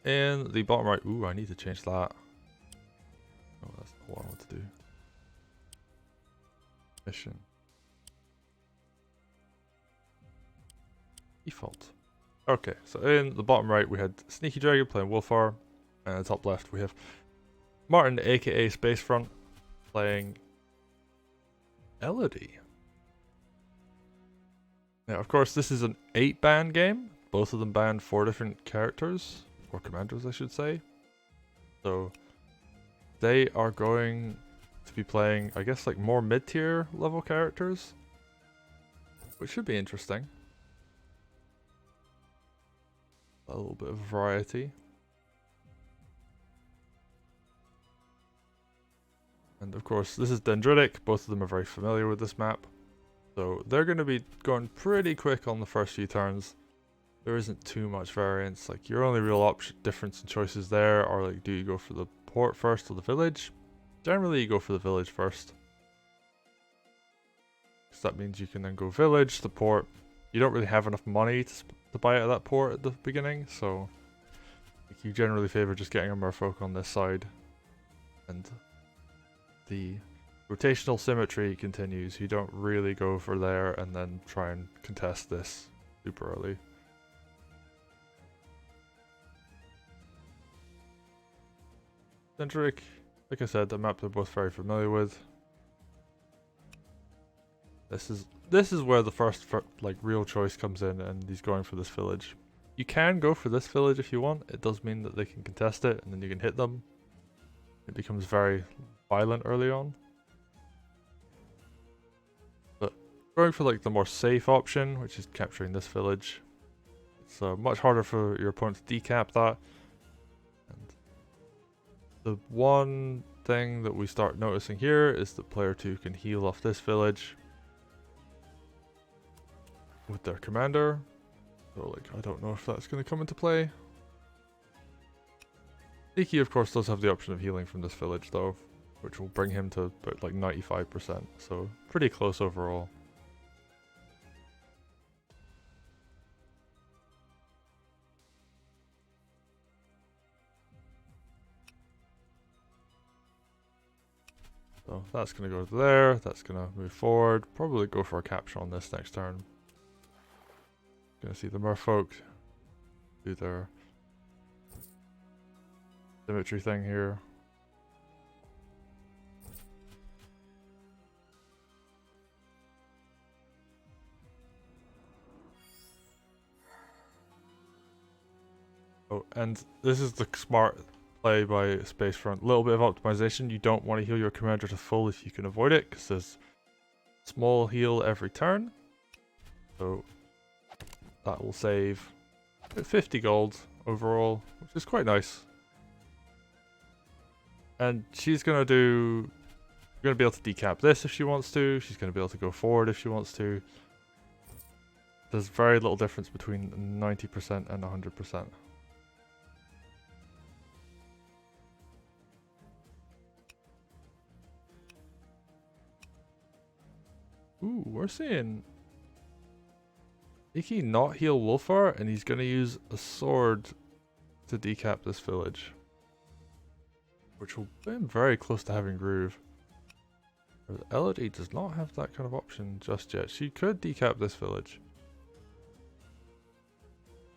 in the bottom right. Ooh, I need to change that. Oh, that's not what I want to do. Mission. Default. Okay, so in the bottom right we had SneakyDragon playing Wolfar, and in the top left we have Martin, aka Spacefront, playing Elodie. Now, of course, this is an 8-ban game. Both of them ban 4 different characters, or commanders, I should say. So they are going to be playing, I guess, like more mid-tier level characters, which should be interesting. A little bit of variety. And of course, this is Dendritic. Both of them are very familiar with this map. So they're going to be going pretty quick on the first few turns. There isn't too much variance. Like, your only real difference in choices there are, like, do you go for the port first or the village? Generally, you go for the village first. Because that means you can then go village, the port. You don't really have enough money to buy out of that port at the beginning, so like, you generally favor just getting a merfolk on this side. And the rotational symmetry continues. You don't really go for there and then try and contest this super early. Dendritic, like I said, the map they're both very familiar with. This is where the first like real choice comes in, and he's going for this village. You can go for this village if you want. It does mean that they can contest it, and then you can hit them. It becomes very violent early on. But going for like the more safe option, which is capturing this village, it's much harder for your opponent to decap that. And the one thing that we start noticing here is that player 2 can heal off this village with their commander. So like, I don't know if that's going to come into play. Sneaky of course does have the option of healing from this village though, which will bring him to about like 95%, so pretty close overall. So that's going to go to there, that's going to move forward, probably go for a capture on this next turn. Going to see the merfolk do their symmetry thing here. Oh, and this is the smart play by Spacefront. A little bit of optimization. You don't want to heal your commander to full if you can avoid it, because there's small heal every turn. So that will save 50 gold overall, which is quite nice. And she's going to be able to decap this if she wants to. She's going to be able to go forward if she wants to. There's very little difference between 90% and 100%. Ooh, we're seeing Iki not heal Wolfar, and he's going to use a sword to decap this village, which will be very close to having Groove. Elodie does not have that kind of option just yet. She could decap this village.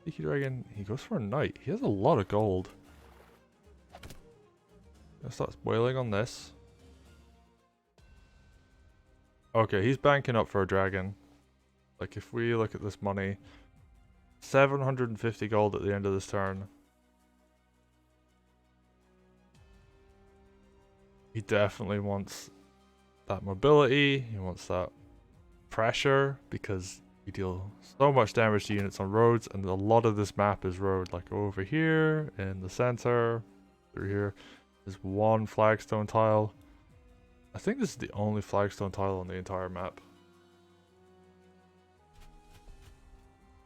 SneakyDragon, he goes for a knight. He has a lot of gold. Gonna start wailing on this. Okay, he's banking up for a dragon. Like, if we look at this money, 750 gold at the end of this turn. He definitely wants that mobility, he wants that pressure, because you deal so much damage to units on roads, and a lot of this map is road. Like over here, in the center, through here, there's one flagstone tile. I think this is the only flagstone tile on the entire map.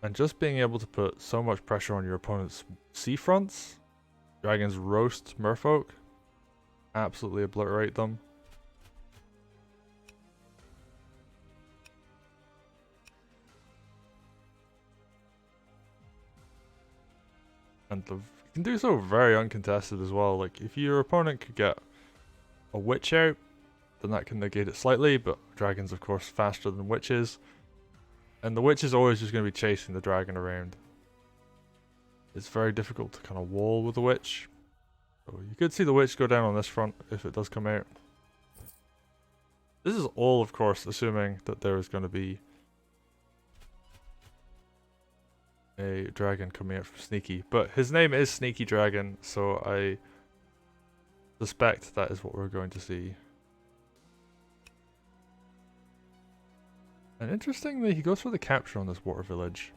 And just being able to put so much pressure on your opponent's seafronts, dragons roast merfolk, absolutely obliterate them. And you can do so very uncontested as well. Like, if your opponent could get a witch out, then that can negate it slightly, but dragons, of course, faster than witches. And the witch is always just going to be chasing the dragon around. It's very difficult to kind of wall with the witch. So you could see the witch go down on this front if it does come out. This is all, of course, assuming that there is going to be a dragon coming out from Sneaky. But his name is SneakyDragon, so I suspect that is what we're going to see. And interestingly, he goes for the capture on this water village.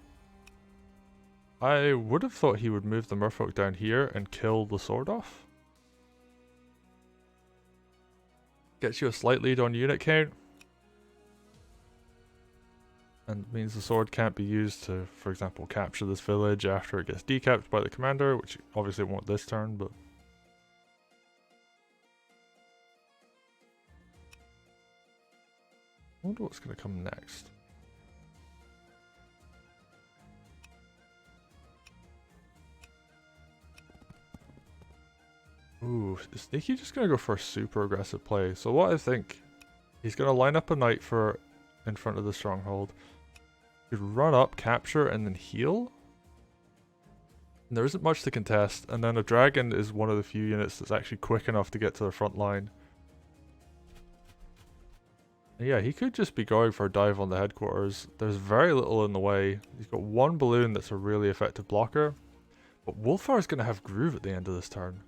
I would have thought he would move the merfolk down here and kill the sword off. Gets you a slight lead on unit count. And means the sword can't be used to, for example, capture this village after it gets decapped by the commander, which obviously won't this turn, but... I wonder what's going to come next. Ooh, is Sneaky just going to go for a super aggressive play? So what I think, he's going to line up a knight for in front of the stronghold. He'd run up, capture, and then heal. And there isn't much to contest, and then a dragon is one of the few units that's actually quick enough to get to the front line. And yeah, he could just be going for a dive on the headquarters. There's very little in the way. He's got one balloon that's a really effective blocker. But Wolfar is going to have Groove at the end of this turn.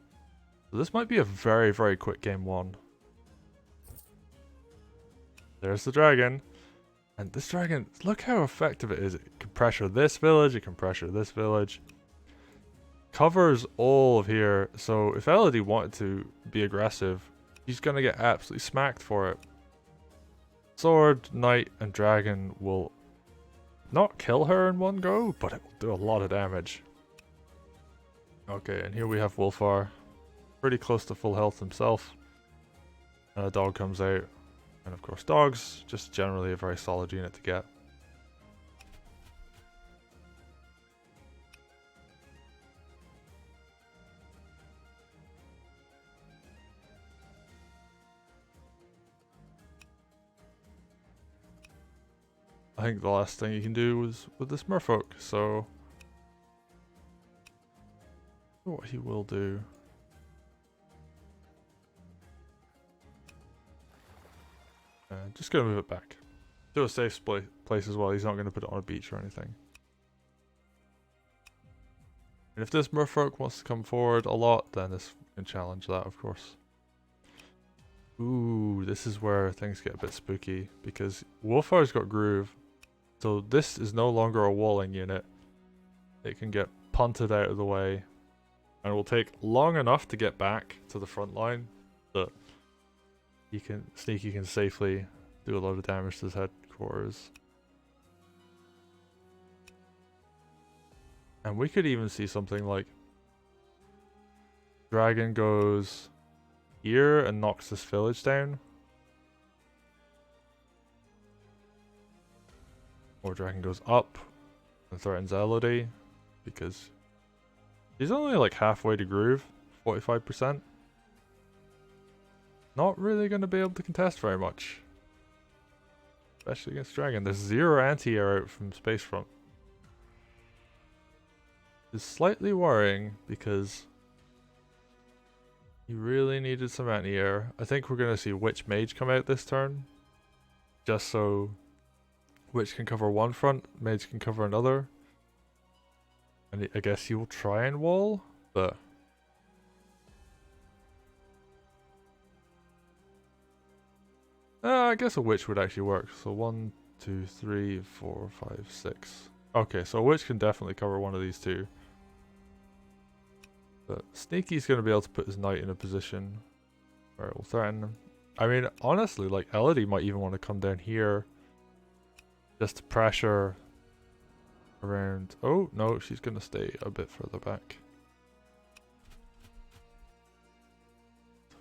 So this might be a very, very quick game one. There's the dragon. And this dragon, look how effective it is. It can pressure this village, it can pressure this village. Covers all of here. So if Elodie wanted to be aggressive, he's going to get absolutely smacked for it. Sword, knight, and dragon will not kill her in one go, but it will do a lot of damage. Okay, and here we have Wolfar. Pretty close to full health himself. And a dog comes out. And of course dogs, just generally a very solid unit to get. I think the last thing you can do is with this merfolk, so what he will do. Just gonna move it back to a safe place as well. He's not going to put it on a beach or anything. And if this merfolk wants to come forward a lot, then this can challenge that, of course. Ooh, this is where things get a bit spooky because Wolfar's got Groove. So this is no longer a walling unit. It can get punted out of the way. And it will take long enough to get back to the front line that Sneaky can safely do a lot of damage to his headquarters. And we could even see something like Dragon goes here and knocks this village down. Or Dragon goes up and threatens Elodie because he's only like halfway to Groove, 45%. Not really going to be able to contest very much. Especially against Dragon. There's 0 anti-air out from Spacefront. It's slightly worrying because he really needed some anti-air. I think we're going to see Witch Mage come out this turn. Just so Witch can cover one front, Mage can cover another. And I guess he will try and wall, but... I guess a witch would actually work. So 1, 2, 3, 4, 5, 6. Okay, so a witch can definitely cover one of these two. But Sneaky's going to be able to put his knight in a position where it will threaten him. I mean, honestly, like Elodie might even want to come down here just to pressure around. Oh, no, she's going to stay a bit further back.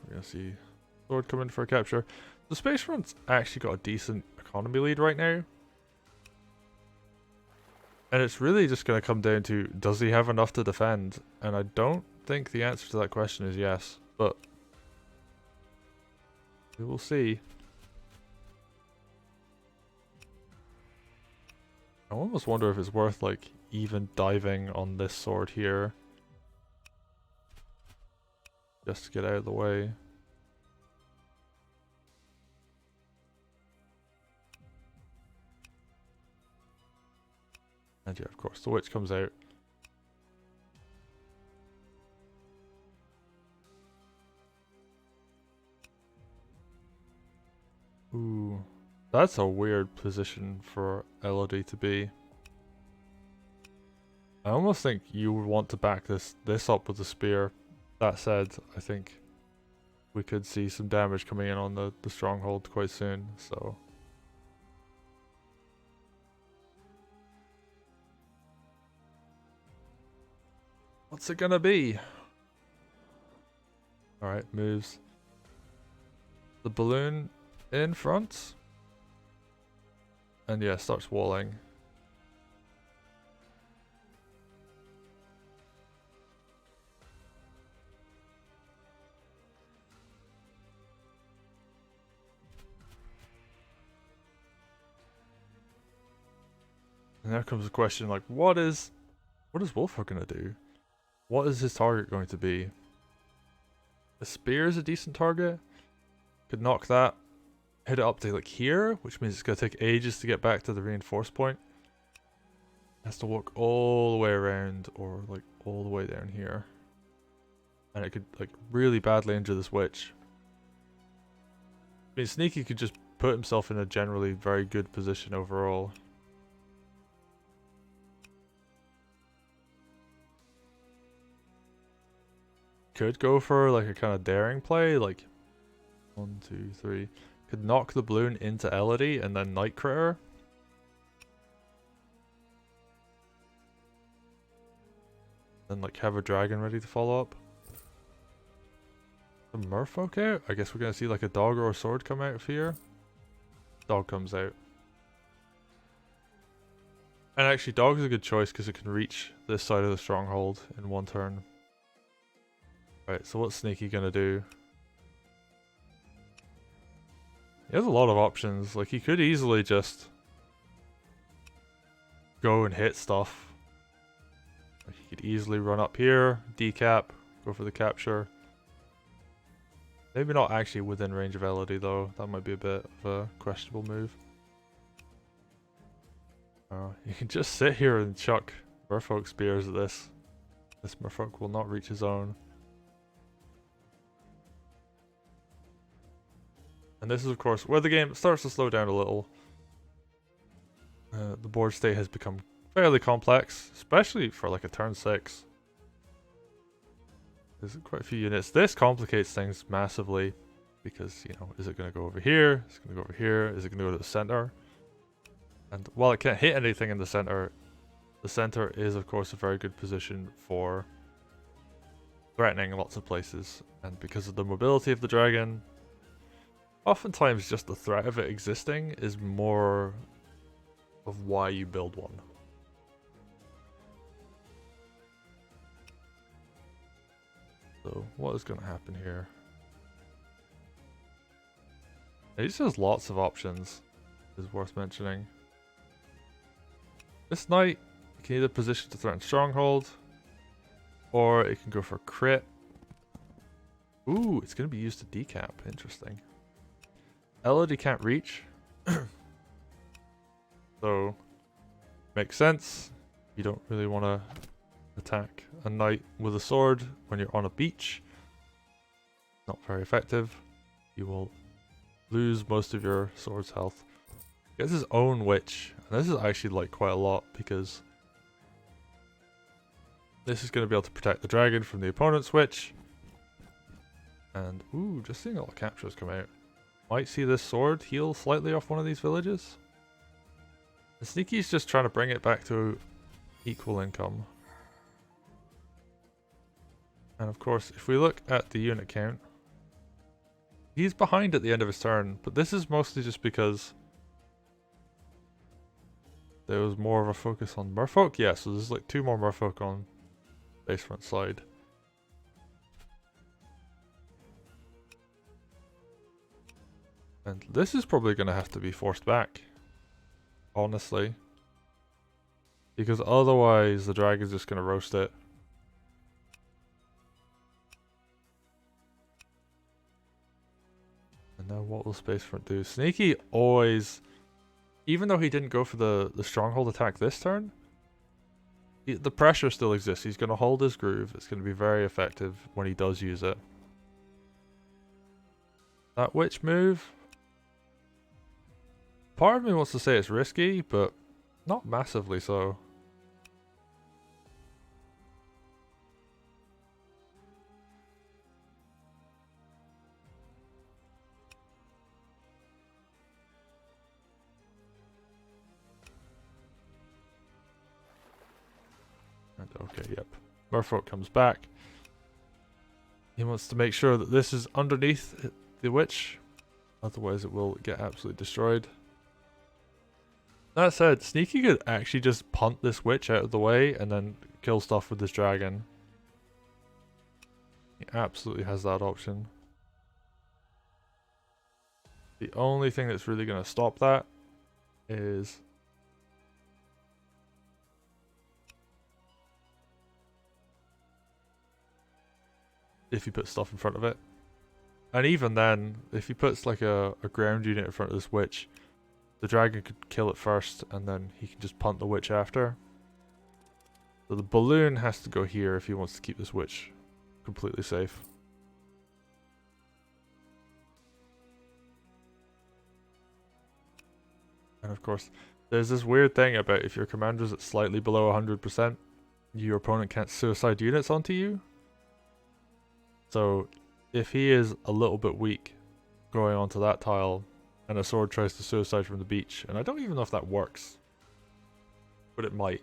We're going to see Sword come in for a capture. The Spacefront's actually got a decent economy lead right now. And it's really just going to come down to, does he have enough to defend? And I don't think the answer to that question is yes, but we will see. I almost wonder if it's worth like even diving on this sword here. Just to get out of the way. And yeah, of course, the witch comes out. Ooh, that's a weird position for Elodie to be. I almost think you would want to back this up with the spear. That said, I think we could see some damage coming in on the stronghold quite soon, so... What's it gonna be? Alright, moves the balloon in front. And yeah, starts walling. And there comes the question, like, what is Wolfhook gonna do? What is his target going to be? The spear is a decent target. Could knock that. Hit it up to like here, which means it's gonna take ages to get back to the reinforced point. Has to walk all the way around, or like all the way down here. And it could like really badly injure this witch. I mean, Sneaky could just put himself in a generally very good position overall. Could go for like a kind of daring play, like 1, 2, 3. Could knock the balloon into Elodie and then Night Critter. Then like have a dragon ready to follow up. The merfolk out? I guess we're gonna see like a dog or a sword come out of here. Dog comes out. And actually dog is a good choice because it can reach this side of the stronghold in one turn. Right, so what's Sneaky gonna do? He has a lot of options. Like, he could easily just go and hit stuff. Like, he could easily run up here, decap, go for the capture. Maybe not actually within range of Elodie though. That might be a bit of a questionable move. You can just sit here and chuck merfolk spears at this. This merfolk will not reach his own. And this is of course where the game starts to slow down a little. The board state has become fairly complex, especially for like a turn 6. There's quite a few units. This complicates things massively because, you know, is it going to go over here? Is it going to go over here? Is it going to go to the center? And while it can't hit anything in the center is of course a very good position for threatening lots of places. And because of the mobility of the dragon, oftentimes just the threat of it existing is more of why you build one. So what is going to happen here? He just has lots of options, is worth mentioning. This knight can either position to threaten stronghold, or it can go for crit. Ooh, it's going to be used to decap. Interesting. Elodie can't reach. So, makes sense. You don't really want to attack a knight with a sword when you're on a beach. Not very effective. You will lose most of your sword's health. He gets his own witch. And this is actually like quite a lot because this is going to be able to protect the dragon from the opponent's witch. And, ooh, just seeing a lot of captures come out. Might see this sword heal slightly off one of these villages. And Sneaky's just trying to bring it back to equal income. And of course, if we look at the unit count, he's behind at the end of his turn, but this is mostly just because there was more of a focus on merfolk. Yeah, so there's like 2 more merfolk on Spacefront side. And this is probably going to have to be forced back, honestly. Because otherwise the dragon's just going to roast it. And now what will Spacefront do? Sneaky always, even though he didn't go for the stronghold attack this turn, the pressure still exists. He's going to hold his groove. It's going to be very effective when he does use it. That witch move, part of me wants to say it's risky, but not massively so. And okay, yep. Merfolk comes back. He wants to make sure that this is underneath the witch, otherwise it will get absolutely destroyed. That said, Sneaky could actually just punt this witch out of the way and then kill stuff with this dragon. He absolutely has that option. The only thing that's really going to stop that is if he puts stuff in front of it. And even then, if he puts like a ground unit in front of this witch, the dragon could kill it first, and then he can just punt the witch after. So the balloon has to go here if he wants to keep this witch completely safe. And of course, there's this weird thing about if your commander's at slightly below 100%, your opponent can't suicide units onto you. So if he is a little bit weak going onto that tile, and a sword tries to suicide from the beach, and I don't even know if that works, but it might,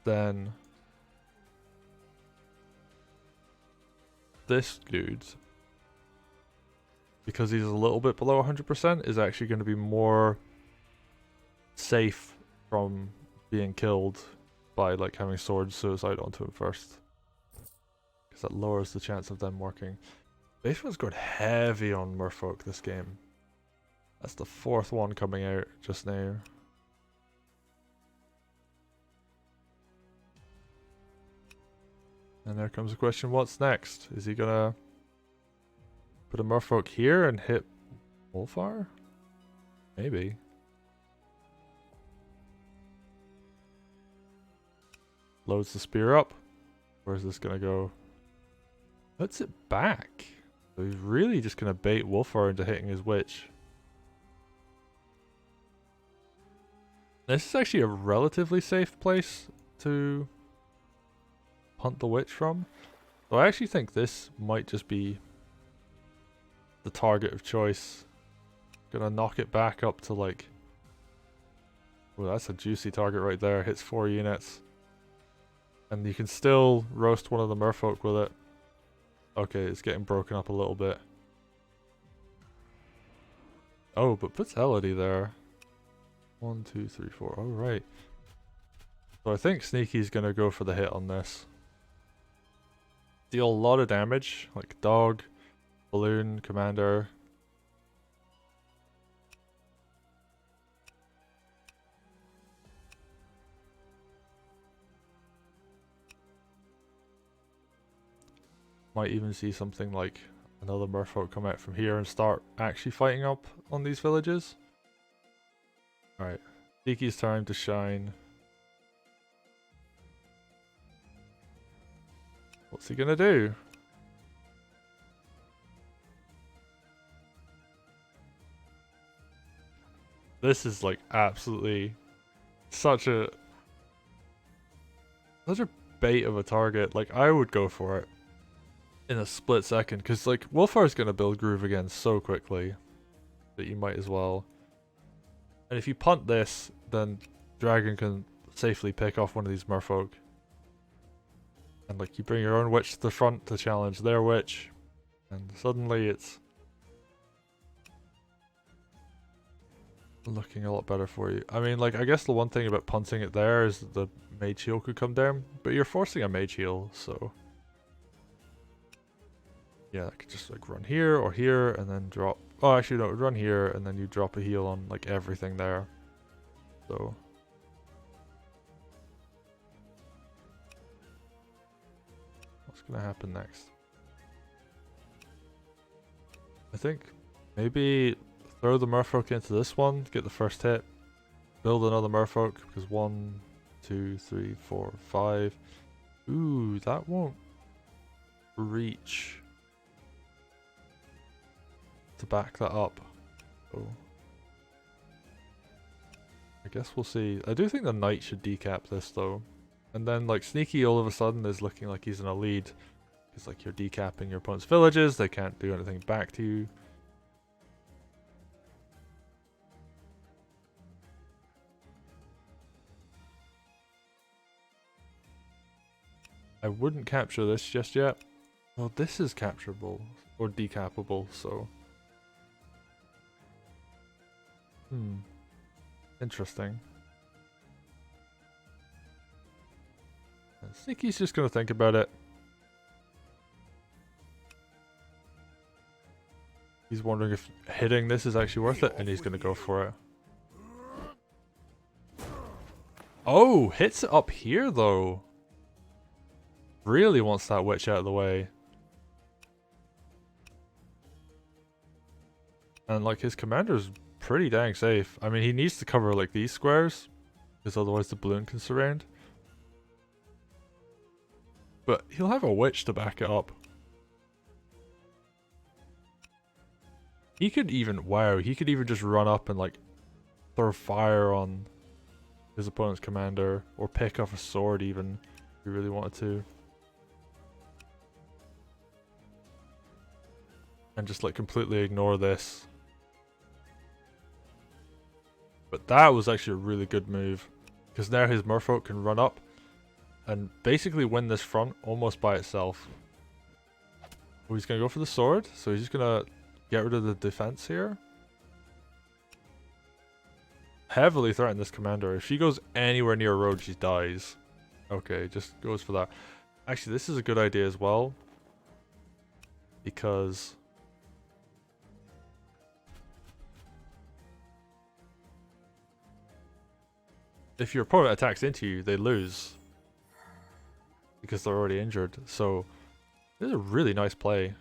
then this dude, because he's a little bit below 100%, is actually going to be more safe from being killed by like having sword suicide onto him first, because that lowers the chance of them working. Spacefront's going heavy on merfolk this game. That's the 4th one coming out just now. And there comes the question, what's next? Is he gonna put a merfolk here and hit Wolfar? Maybe. Loads the spear up. Where's this gonna go? Puts it back. So he's really just going to bait Wolfar into hitting his witch. This is actually a relatively safe place to hunt the witch from. So I actually think this might just be the target of choice. Gonna knock it back up to like... Oh, that's a juicy target right there. Hits 4 units. And you can still roast one of the merfolk with it. Okay, it's getting broken up a little bit. Oh, but Fatality there. 1, 2, 3, 4. All right. So I think Sneaky's gonna go for the hit on this. Deal a lot of damage, like dog, balloon, commander. Might even see something like another merfolk come out from here and start actually fighting up on these villages. Alright, Sneaky's time to shine. What's he gonna do? This is like absolutely such a bait of a target. Like I would go for it in a split second, because like Wolfar's gonna build groove again so quickly that you might as well. And if you punt this, then Dragon can safely pick off one of these merfolk. And like you bring your own witch to the front to challenge their witch, and suddenly it's looking a lot better for you. I mean, like, I guess the one thing about punting it there is that the mage heal could come down, but you're forcing a mage heal, so yeah, I could just like run here or here and then drop. Oh, actually no, run here and then you drop a heal on like everything there. So what's gonna happen next? I think maybe throw the merfolk into this one, get the first hit, build another merfolk, because 1, 2, 3, 4, 5. Ooh, that won't reach to back that up. Oh, I guess we'll see. I do think the knight should decap this though, and then like Sneaky all of a sudden is looking like he's in a lead, because like you're decapping your opponent's villages, they can't do anything back to you. I wouldn't capture this just yet. Well, this is capturable or decappable, so interesting. And Sneaky's just gonna think about it. He's wondering if hitting this is actually worth it, and he's gonna go for it. Oh, hits it up here though. Really wants that witch out of the way. And like his commander's pretty dang safe. I mean, he needs to cover like these squares, because otherwise the balloon can surround. But he'll have a witch to back it up. He could even, wow, he could even just run up and like throw fire on his opponent's commander, or pick off a sword even, if he really wanted to. And just like completely ignore this. But that was actually a really good move, because now his merfolk can run up and basically win this front almost by itself. Oh, he's gonna go for the sword, so he's just gonna get rid of the defense here. Heavily threaten this commander. If she goes anywhere near a road, she dies. Okay, just goes for that. Actually, this is a good idea as well, because if your opponent attacks into you, they lose, because they're already injured. So this is a really nice play.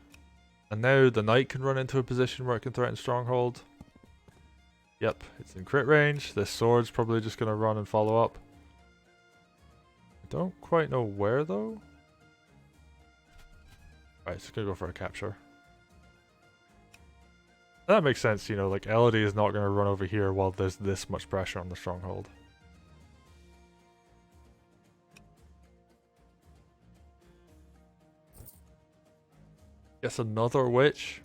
And now the knight can run into a position where it can threaten stronghold. Yep, it's in crit range. This sword's probably just going to run and follow up. I don't quite know where though. Right, it's going to go for a capture. That makes sense, you know, like Elodie is not going to run over here while there's this much pressure on the stronghold. Guess another witch.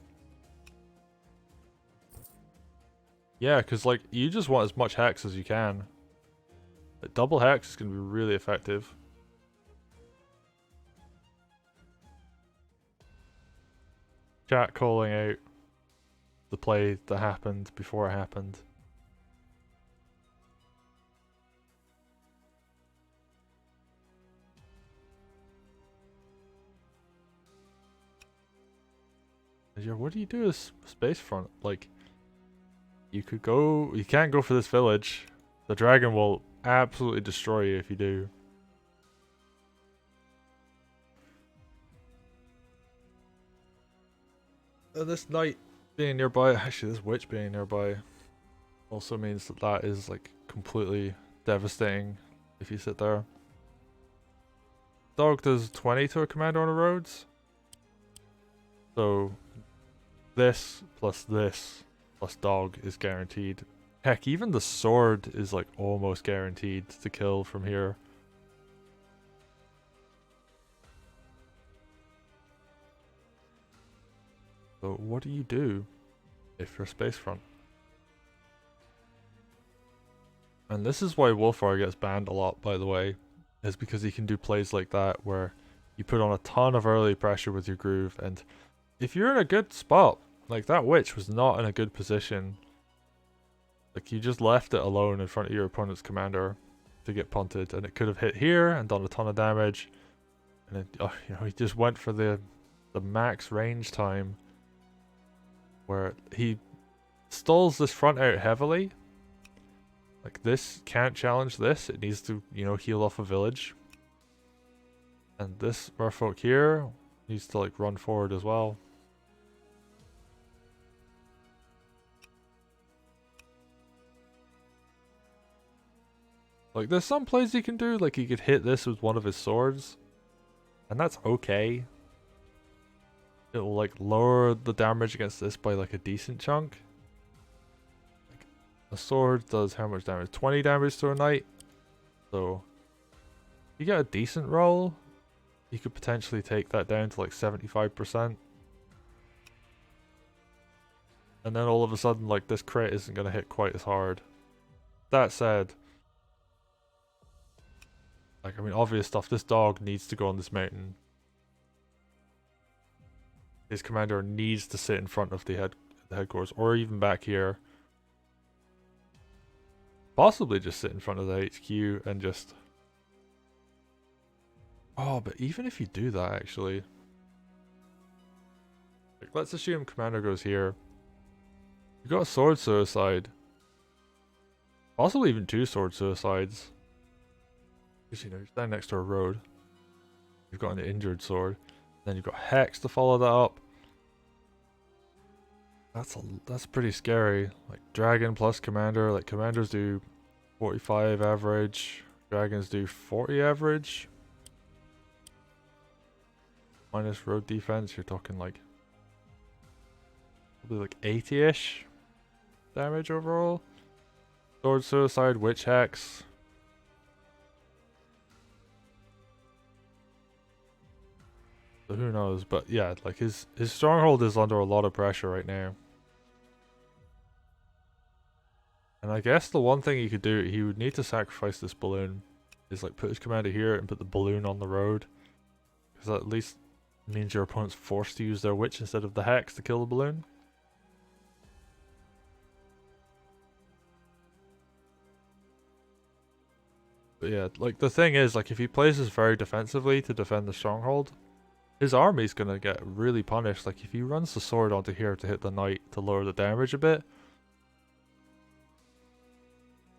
Yeah, because like you just want as much hex as you can. Like, double hex is going to be really effective. Chat calling out the play that happened before it happened. What do you do as Spacefront? Like, you could go, you can't go for this village. The dragon will absolutely destroy you if you do. And this knight being nearby, actually this witch being nearby, also means that that is like completely devastating if you sit there. Dog does 20 to a commander on the roads. So this plus dog is guaranteed. Heck, even the sword is like almost guaranteed to kill from here. So what do you do if you're Spacefront? And this is why Wolfar gets banned a lot, by the way, is because he can do plays like that where you put on a ton of early pressure with your groove, and if you're in a good spot, like that witch was not in a good position Like, you just left it alone in front of your opponent's commander to get punted, and it could have hit here and done a ton of damage. And then, you know, he just went for the max range time, where he stalls this front out heavily. Like, this can't challenge this. It needs to, you know, heal off a village. And this merfolk here needs to, like, run forward as well. Like, there's some plays he can do. Like, he could hit this with one of his swords. And that's okay. It will, like, lower the damage against this by, like, a decent chunk. Like, a sword does how much damage? 20 damage to a knight. So, if you get a decent roll, you could potentially take that down to, like, 75%. And then all of a sudden, like, this crit isn't going to hit quite as hard. That said, like, I mean, obvious stuff. This dog needs to go on this mountain. His commander needs to sit in front of the headquarters, or even back here. Possibly just sit in front of the HQ and just... Oh, but even if you do that, actually... Like, let's assume commander goes here. You've got a sword suicide. Possibly even 2 sword suicides. Because, you know, you're standing next to a road. You've got an injured sword. Then you've got Hex to follow that up. That's pretty scary. Like, dragon plus commander. Like, commanders do 45 average. Dragons do 40 average. Minus road defense, you're talking like... probably like 80-ish damage overall. Sword suicide, witch hex. So who knows, but yeah, like his stronghold is under a lot of pressure right now. And I guess the one thing he could do, he would need to sacrifice this balloon, is like put his commander here and put the balloon on the road. Because that at least means your opponent's forced to use their witch instead of the hex to kill the balloon. But yeah, like the thing is, like if he plays this very defensively to defend the stronghold, his army's gonna get really punished. Like if he runs the sword onto here to hit the knight to lower the damage a bit,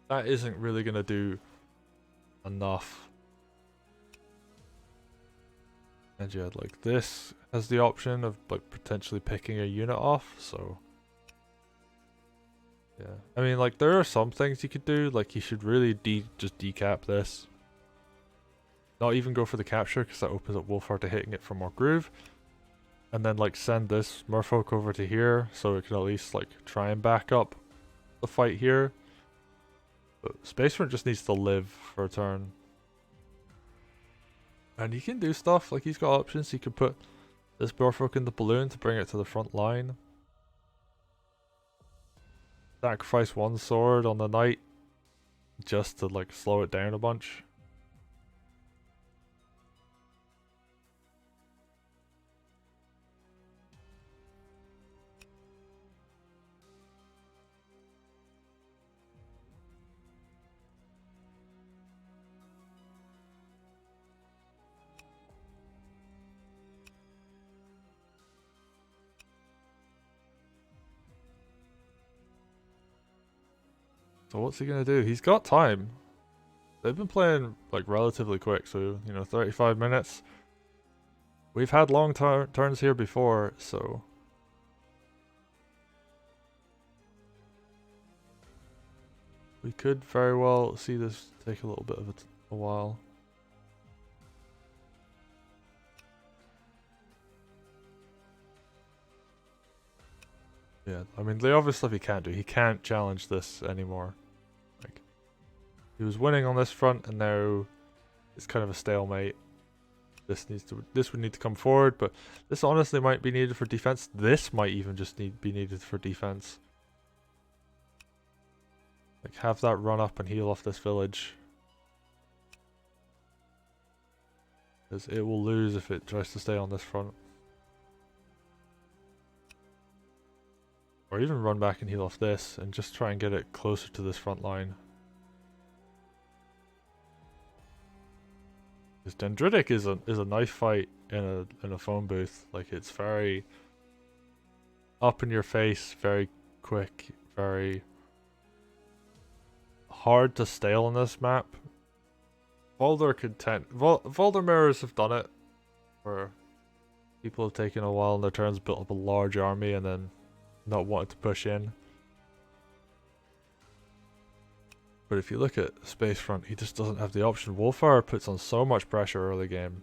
that isn't really gonna do enough. And yeah, like this has the option of like potentially picking a unit off, so yeah. I mean, like there are some things you could do, like you should really just decap this. Not even go for the capture, because that opens up Wolfheart to hitting it for more groove. And then like send this merfolk over to here, so it can at least like try and back up the fight here. But Spacefront just needs to live for a turn. And he can do stuff, like he's got options. He could put this merfolk in the balloon to bring it to the front line. Sacrifice one sword on the knight just to like slow it down a bunch. So what's he gonna do? He's got time. They've been playing like relatively quick, so you know, 35 minutes. We've had long turns here before, so we could very well see this take a little bit of a while. Yeah, I mean the obvious stuff he can't do. He can't challenge this anymore. Like he was winning on this front, and now it's kind of a stalemate. This would need to come forward, but this honestly might be needed for defense. This might even just be needed for defense. Like have that run up and heal off this village, because it will lose if it tries to stay on this front. Or even run back and heal off this and just try and get it closer to this front line. Because Dendritic is a knife fight in a phone booth. Like, it's very up in your face, very quick, very hard to stale on this map. Volder mirrors have done it, where people have taken a while in their turns, built up a large army, and then not wanted to push in. But if you look at Spacefront, he just doesn't have the option. Wolfire puts on so much pressure early game.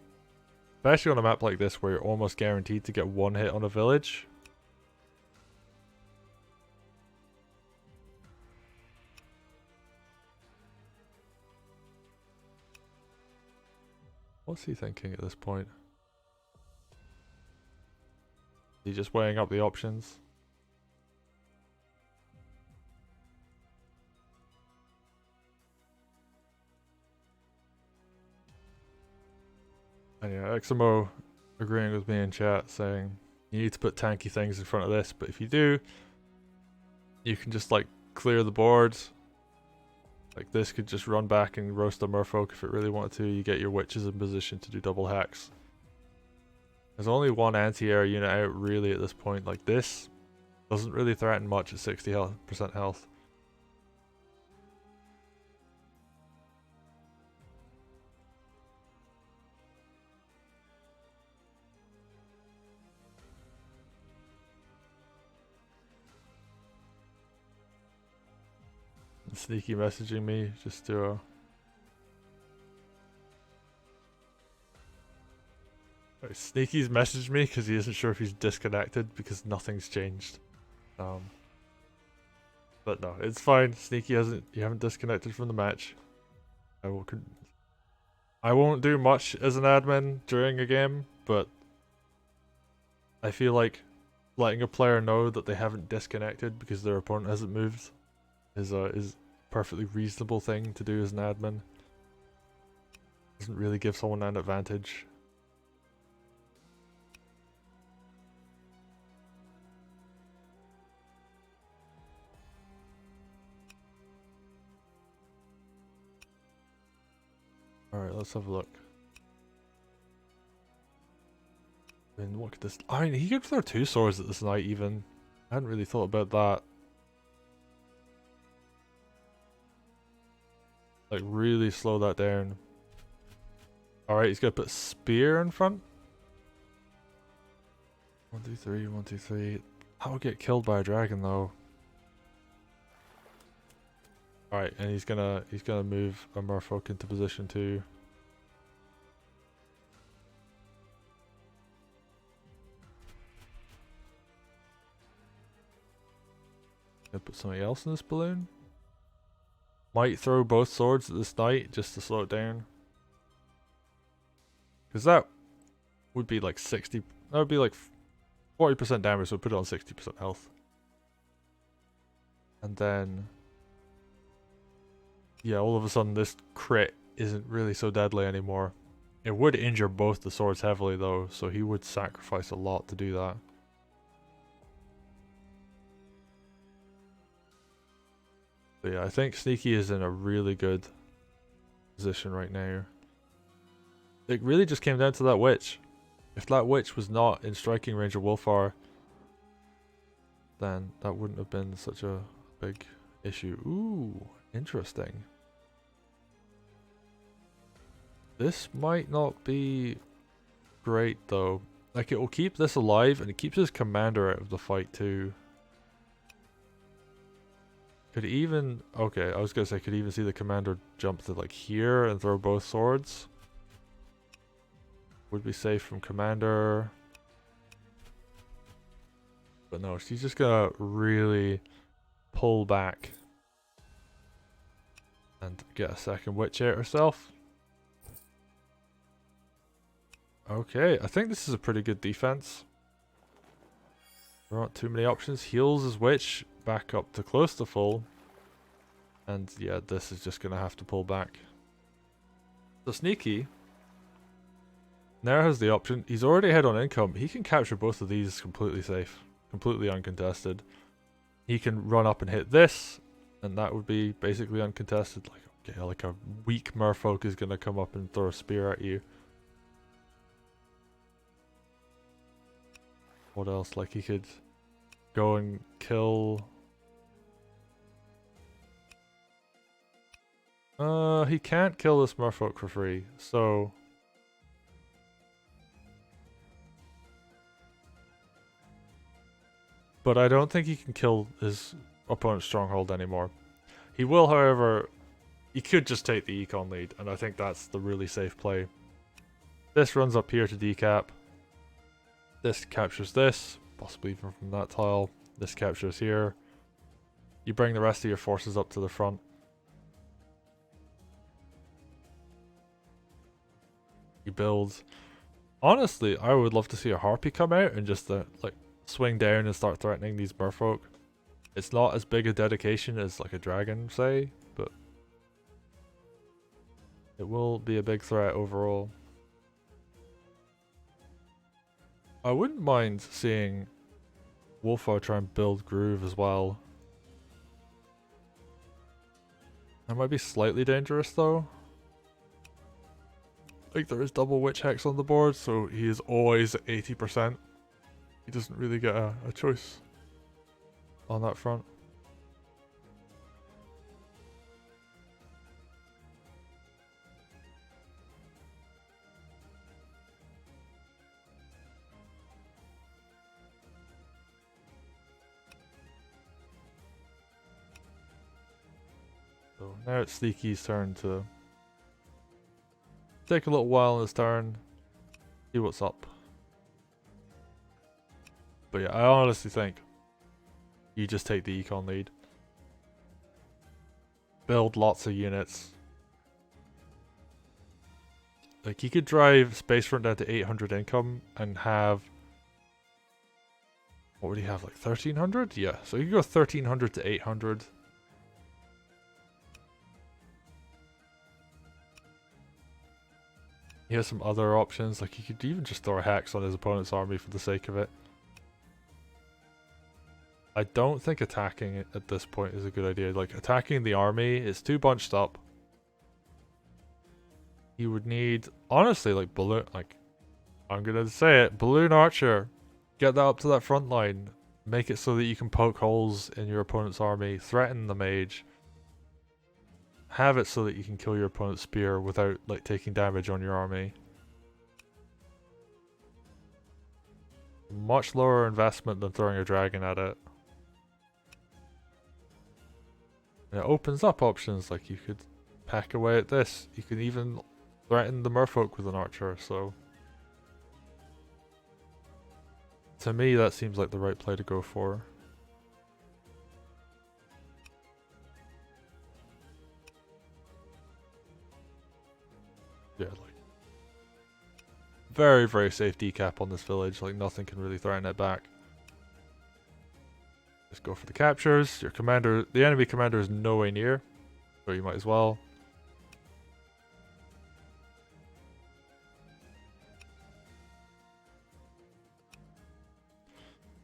Especially on a map like this where you're almost guaranteed to get one hit on a village. What's he thinking at this point? Is he just weighing up the options? And yeah, XMO agreeing with me in chat saying you need to put tanky things in front of this, but if you do, you can just like clear the board. Like this could just run back and roast a merfolk if it really wanted to. You get your witches in position to do double hacks. There's only one anti-air unit out really at this point. Like this doesn't really threaten much at 60% health. Sneaky messaging me just to Sneaky's messaged me because he isn't sure if he's disconnected because nothing's changed. But no, it's fine. Sneaky you haven't disconnected from the match. I won't do much as an admin during a game, but I feel like letting a player know that they haven't disconnected because their opponent hasn't moved is a perfectly reasonable thing to do as an admin. Doesn't really give someone an advantage. Alright, let's have a look. I mean, what could this... I mean, he could throw 2 swords at this knight even. I hadn't really thought about that. Like, really slow that down. Alright, he's gonna put spear in front. 1, 2, 3, 1, 2, 3. That would get killed by a dragon though. Alright, and he's gonna move a merfolk into position too. Gonna put something else in this balloon. Might throw both swords at this knight just to slow it down. Because that would be like 60... That would be like 40% damage, so put it on 60% health. And then... yeah, all of a sudden this crit isn't really so deadly anymore. It would injure both the swords heavily though, so he would sacrifice a lot to do that. But yeah, I think Sneaky is in a really good position right now. It really just came down to that witch. If that witch was not in striking range of Wolfire, then that wouldn't have been such a big issue. Ooh, interesting. This might not be great though. Like, it will keep this alive and it keeps his commander out of the fight too. Could even... okay, I was gonna say could even see the commander jump to like here and throw both swords. Would be safe from commander. But no, she's just gonna really pull back and get a second witch out herself. Okay, I think this is a pretty good defense. There aren't too many options. Heals his witch back up to close to full. And yeah, this is just gonna have to pull back. So Sneaky now has the option. He's already ahead on income. He can capture both of these completely safe, completely uncontested. he can run up and hit this, and that would be basically uncontested. Like, okay, like a weak merfolk is gonna come up and throw a spear at you. What else? Like, he could go and kill... he can't kill this merfolk for free, so... But I don't think he can kill his opponent's stronghold anymore. He will, however... He could just take the econ lead, and I think that's the really safe play. This runs up here to decap. This captures this, possibly even from that tile. This captures here. You bring the rest of your forces up to the front. You build. Honestly, I would love to see a Harpy come out and just like swing down and start threatening these merfolk. It's not as big a dedication as like a dragon, say, but it will be a big threat overall. I wouldn't mind seeing GoW5 try and build Groove as well. That might be slightly dangerous though. Like, there is double Witch Hex on the board, so he is always at 80%. He doesn't really get a choice on that front. So now it's Sneaky's turn to take a little while in his turn, see what's up. But yeah, I honestly think you just take the econ lead. Build lots of units. Like, you could drive Spacefront down to 800 income and have... What would he have, like 1300? Yeah, so you could go 1300 to 800. He has some other options, like he could even just throw a hex on his opponent's army for the sake of it. I don't think attacking it at this point is a good idea. Like, attacking the army is too bunched up. You would need, honestly, like balloon, like, I'm gonna say it, balloon archer. Get that up to that front line. Make it so that you can poke holes in your opponent's army, threaten the mage. Have it so that you can kill your opponent's spear without like taking damage on your army. Much lower investment than throwing a dragon at it. And it opens up options, like you could pack away at this. You could even threaten the merfolk with an archer, so... To me, that seems like the right play to go for. Yeah, like... Very, very safe decap on this village, like nothing can really threaten it back. Just go for the captures. Your commander, the enemy commander is nowhere near, so you might as well.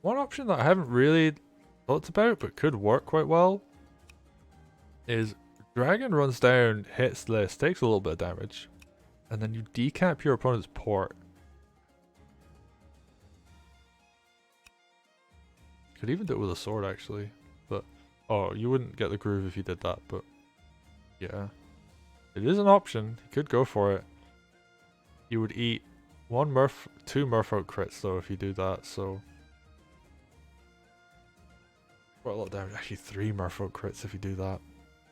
One option that I haven't really thought about, but could work quite well, is Dragon runs down, hits this, takes a little bit of damage, and then you decap your opponent's port. Could even do it with a sword actually, but oh, you wouldn't get the groove if you did that, but yeah. It is an option, you could go for it. You would eat two merfolk crits though if you do that, so quite a lot of damage. Actually 3 merfolk crits if you do that.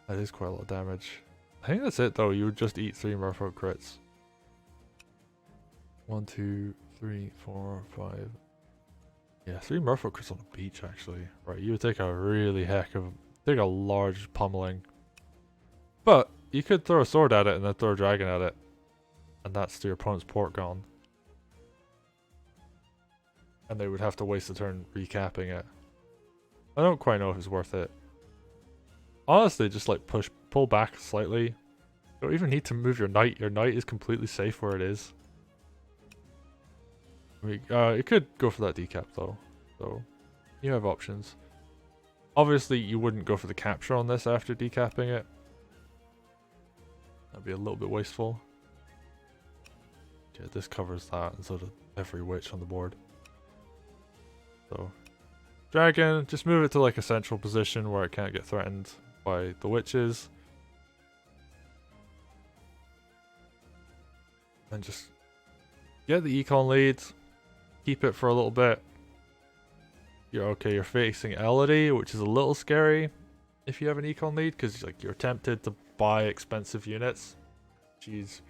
That is quite a lot of damage. I think that's it though, you would just eat 3 merfolk crits. 1, 2, 3, 4, 5. Yeah, 3 merfolk crits on the beach actually. Right, you would take a really take a large pummeling. But you could throw a sword at it and then throw a dragon at it. And that's your opponent's port gone. And they would have to waste a turn recapping it. I don't quite know if it's worth it. Honestly, just like pull back slightly. You don't even need to move your knight. Your knight is completely safe where it is. You could go for that decap though. So, you have options. Obviously, you wouldn't go for the capture on this after decapping it. That'd be a little bit wasteful. Yeah, this covers that, and so does every witch on the board. So, dragon, just move it to like a central position where it can't get threatened by the witches. And just get the econ lead, keep it for a little bit. You're okay, you're facing Elodie, which is a little scary if you have an econ lead, because like you're tempted to buy expensive units. She's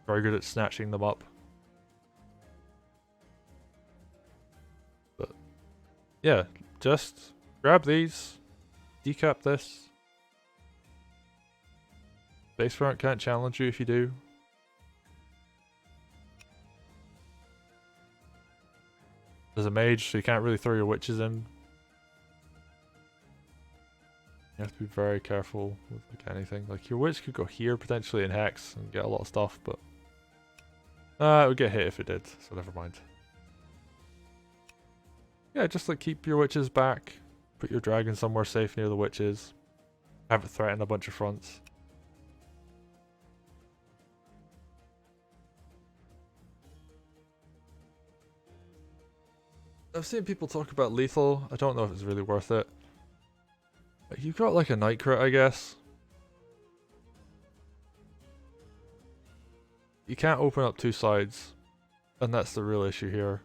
very good at snatching them up. But yeah, just grab these, decap this. Spacefront can't challenge you if you do. There's a mage, so you can't really throw your witches in. You have to be very careful with like anything. Like your witch could go here potentially in hex and get a lot of stuff, but it would get hit if it did, so never mind. Yeah, just like keep your witches back, put your dragon somewhere safe near the witches, have it threaten a bunch of fronts. I've seen people talk about lethal. I don't know if it's really worth it. But you've got like a night crit, I guess. You can't open up two sides, and that's the real issue here.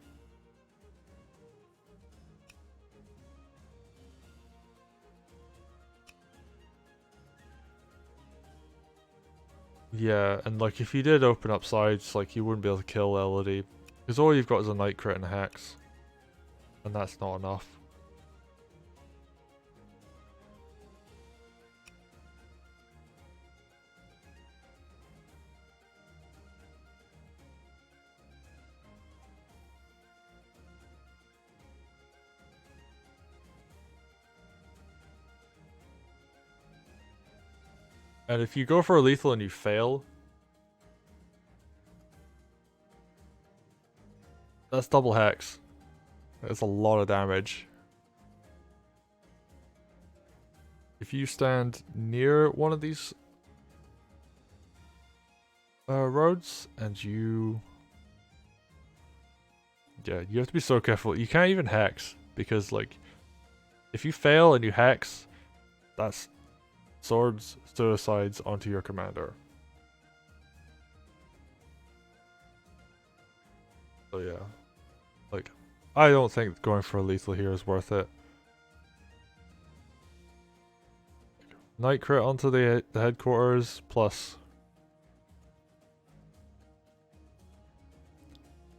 Yeah, and like if you did open up sides, like you wouldn't be able to kill Elodie, because all you've got is a night crit and a hex. And that's not enough. And if you go for a lethal and you fail, that's double hex. That's a lot of damage. If you stand near one of these roads and you... Yeah, you have to be so careful. You can't even hex, because like, if you fail and you hex, that's swords, suicides onto your commander. So yeah, like, I don't think going for a lethal here is worth it. Night crit onto the headquarters, plus...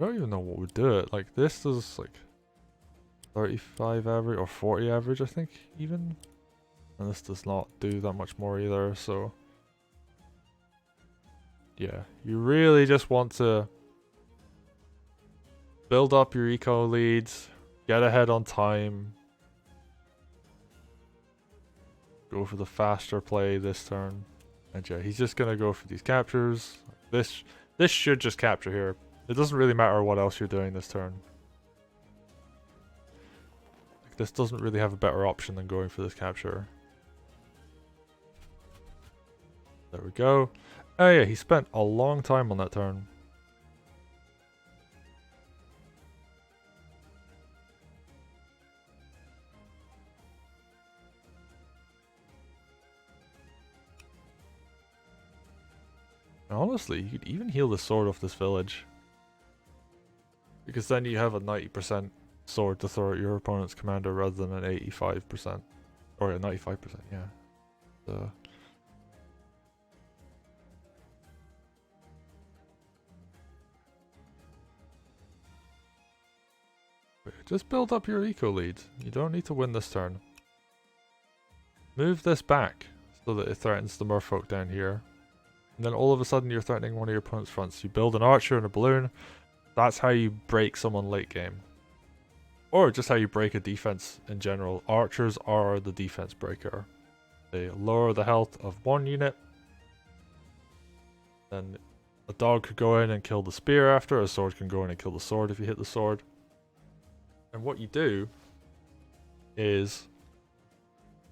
I don't even know what would do it. Like, this does like 35 average, or 40 average, I think, even. And this does not do that much more either, so... Yeah, you really just want to build up your eco leads, get ahead on time, go for the faster play this turn. And yeah, he's just gonna go for these captures. This should just capture here. It doesn't really matter what else you're doing this turn. Like, this doesn't really have a better option than going for this capture. There we go. Oh yeah, he spent a long time on that turn. Honestly, you could even heal the sword off this village. Because then you have a 90% sword to throw at your opponent's commander rather than an 85%. Or a 95%, yeah. So. Just build up your eco lead. You don't need to win this turn. Move this back so that it threatens the merfolk down here. And then all of a sudden you're threatening one of your opponent's fronts. You build an archer and a balloon. That's how you break someone late game. Or just how you break a defense in general. Archers are the defense breaker. They lower the health of one unit. Then a dog could go in and kill the spear after. A sword can go in and kill the sword if you hit the sword. And what you do is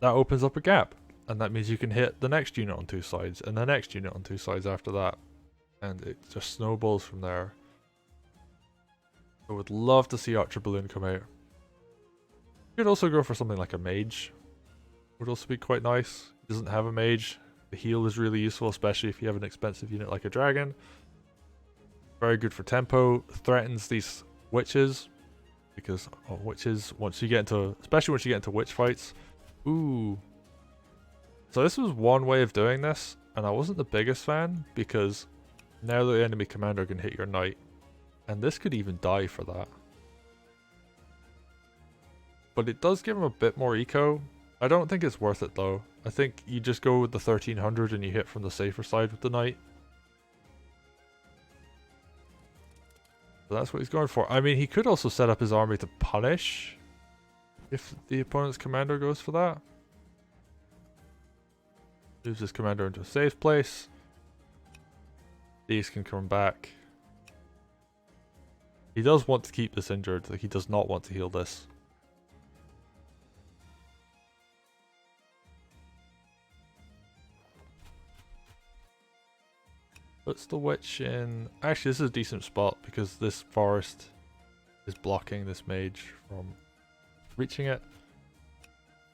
that opens up a gap. And that means you can hit the next unit on 2 sides, and the next unit on 2 sides after that. And it just snowballs from there. I would love to see Archer Balloon come out. You could also go for something like a mage. Would also be quite nice. He doesn't have a mage. The heal is really useful, especially if you have an expensive unit like a dragon. Very good for tempo. Threatens these witches. Because witches, once you get into, especially once you get into witch fights. Ooh. So this was one way of doing this, and I wasn't the biggest fan, because now the enemy commander can hit your knight. And this could even die for that. But it does give him a bit more eco. I don't think it's worth it though. I think you just go with the 1300 and you hit from the safer side with the knight. So that's what he's going for. I mean, he could also set up his army to punish if the opponent's commander goes for that. Moves his commander into a safe place. These can come back. He does want to keep this injured. Like, he does not want to heal this. Puts the witch in. Actually, this is a decent spot because this forest is blocking this mage from reaching it.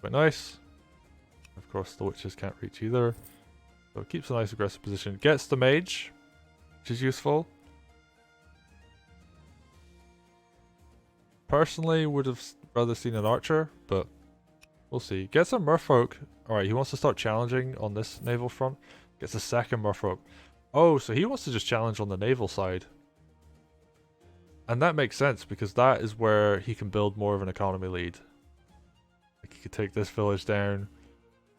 Quite nice. Of course, the witches can't reach either. So it keeps a nice aggressive position. Gets the mage, which is useful. Personally, would have rather seen an archer, but we'll see. Gets a merfolk. Alright, he wants to start challenging on this naval front. Gets a second merfolk. Oh, so he wants to just challenge on the naval side. And that makes sense, because that is where he can build more of an economy lead. Like, he could take this village down.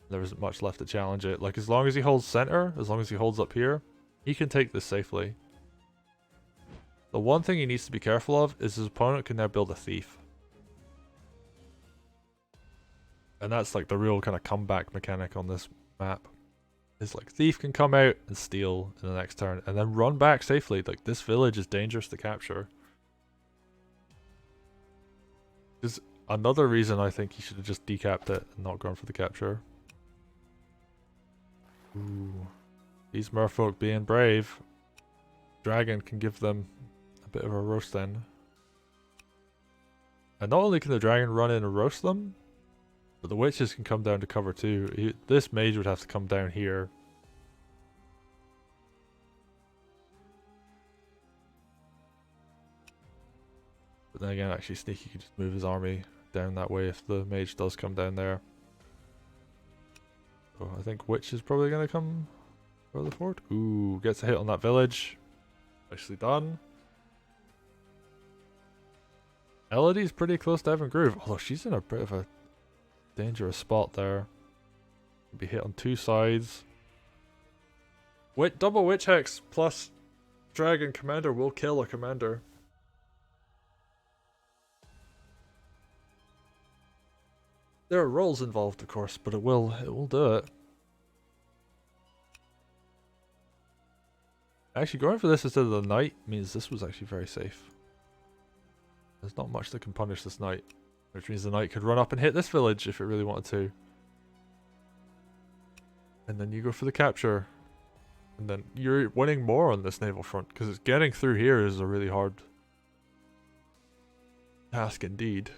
There isn't much left to challenge it. Like, as long as he holds center, as long as he holds up here, he can take this safely. The one thing he needs to be careful of is his opponent can now build a thief. And that's like the real kind of comeback mechanic on this map. Is like, thief can come out and steal in the next turn and then run back safely. Like, this village is dangerous to capture. There's another reason I think he should have just decapped it and not gone for the capture. Ooh. These merfolk being brave. Dragon can give them a bit of a roast then. And not only can the dragon run in and roast them, but the witches can come down to cover too. This mage would have to come down here. But then again, actually Sneaky could just move his army down that way if the mage does come down there. So I think witch is probably going to come further forward. Ooh, gets a hit on that village. Nicely done. Elodie's pretty close to Evan Groove, although she's in a bit of a dangerous spot there. Be hit on 2 sides. Double witch hex plus dragon commander will kill a commander. There are rolls involved, of course, but it will do it. Actually, going for this instead of the knight means this was actually very safe. There's not much that can punish this knight, which means the knight could run up and hit this village if it really wanted to. And then you go for the capture. And then you're winning more on this naval front, because getting through here is a really hard task indeed.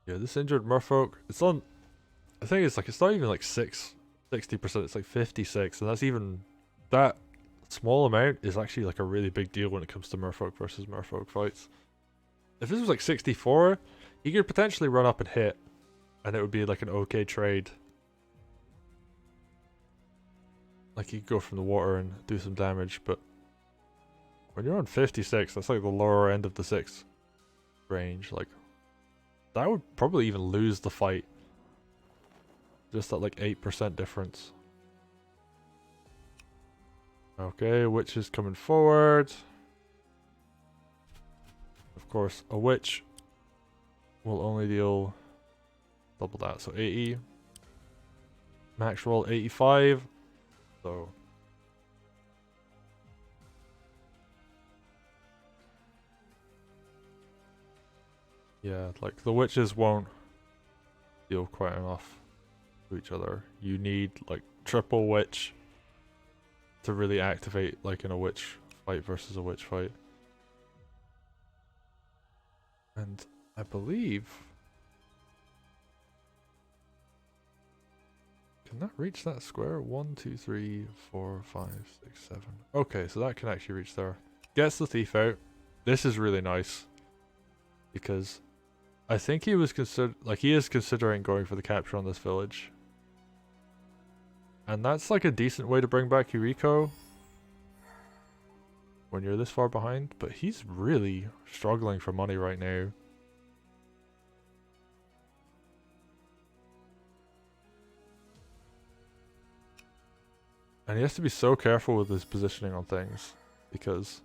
Yeah, this injured merfolk, it's on, I think it's like, it's not even like 60%, it's like 56, and that's even, that small amount is actually like a really big deal when it comes to merfolk versus merfolk fights. If this was like 64, he could potentially run up and hit, and it would be like an okay trade. Like, he could go from the water and do some damage, but When you're on 56, that's like the lower end of the 6 range. Like, that would probably even lose the fight. Just that like 8% difference. Okay, witch is coming forward. Of course, a witch will only deal double that, so 80. Max roll 85. So yeah, like the witches won't deal quite enough to each other. You need like triple witch to really activate, like in a witch fight versus a witch fight. And I believe, can that reach that square? 1, 2, 3, 4, 5, 6, 7. Okay, so that can actually reach there. Gets the thief out. This is really nice because I think he was he is considering going for the capture on this village. And that's like a decent way to bring back Yuriko when you're this far behind, but he's really struggling for money right now. And he has to be so careful with his positioning on things, because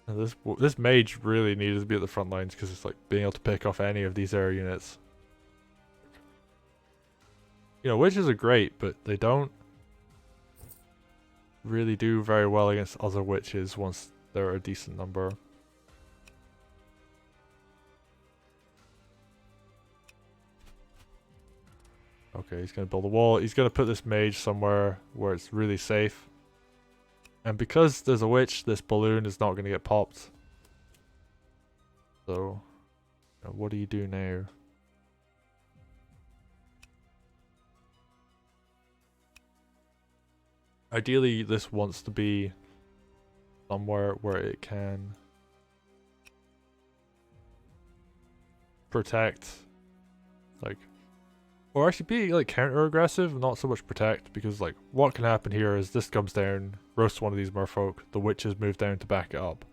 this mage really needed to be at the front lines, because it's like being able to pick off any of these air units. You know, witches are great, but they don't really do very well against other witches once they're a decent number. Okay, he's going to build a wall. He's going to put this mage somewhere where it's really safe. And because there's a witch, this balloon is not going to get popped. So, what do you do now? Ideally, this wants to be somewhere where it can protect, like, or actually be like counter aggressive, not so much protect, because like what can happen here is this comes down, roasts one of these merfolk, the witches move down to back it up.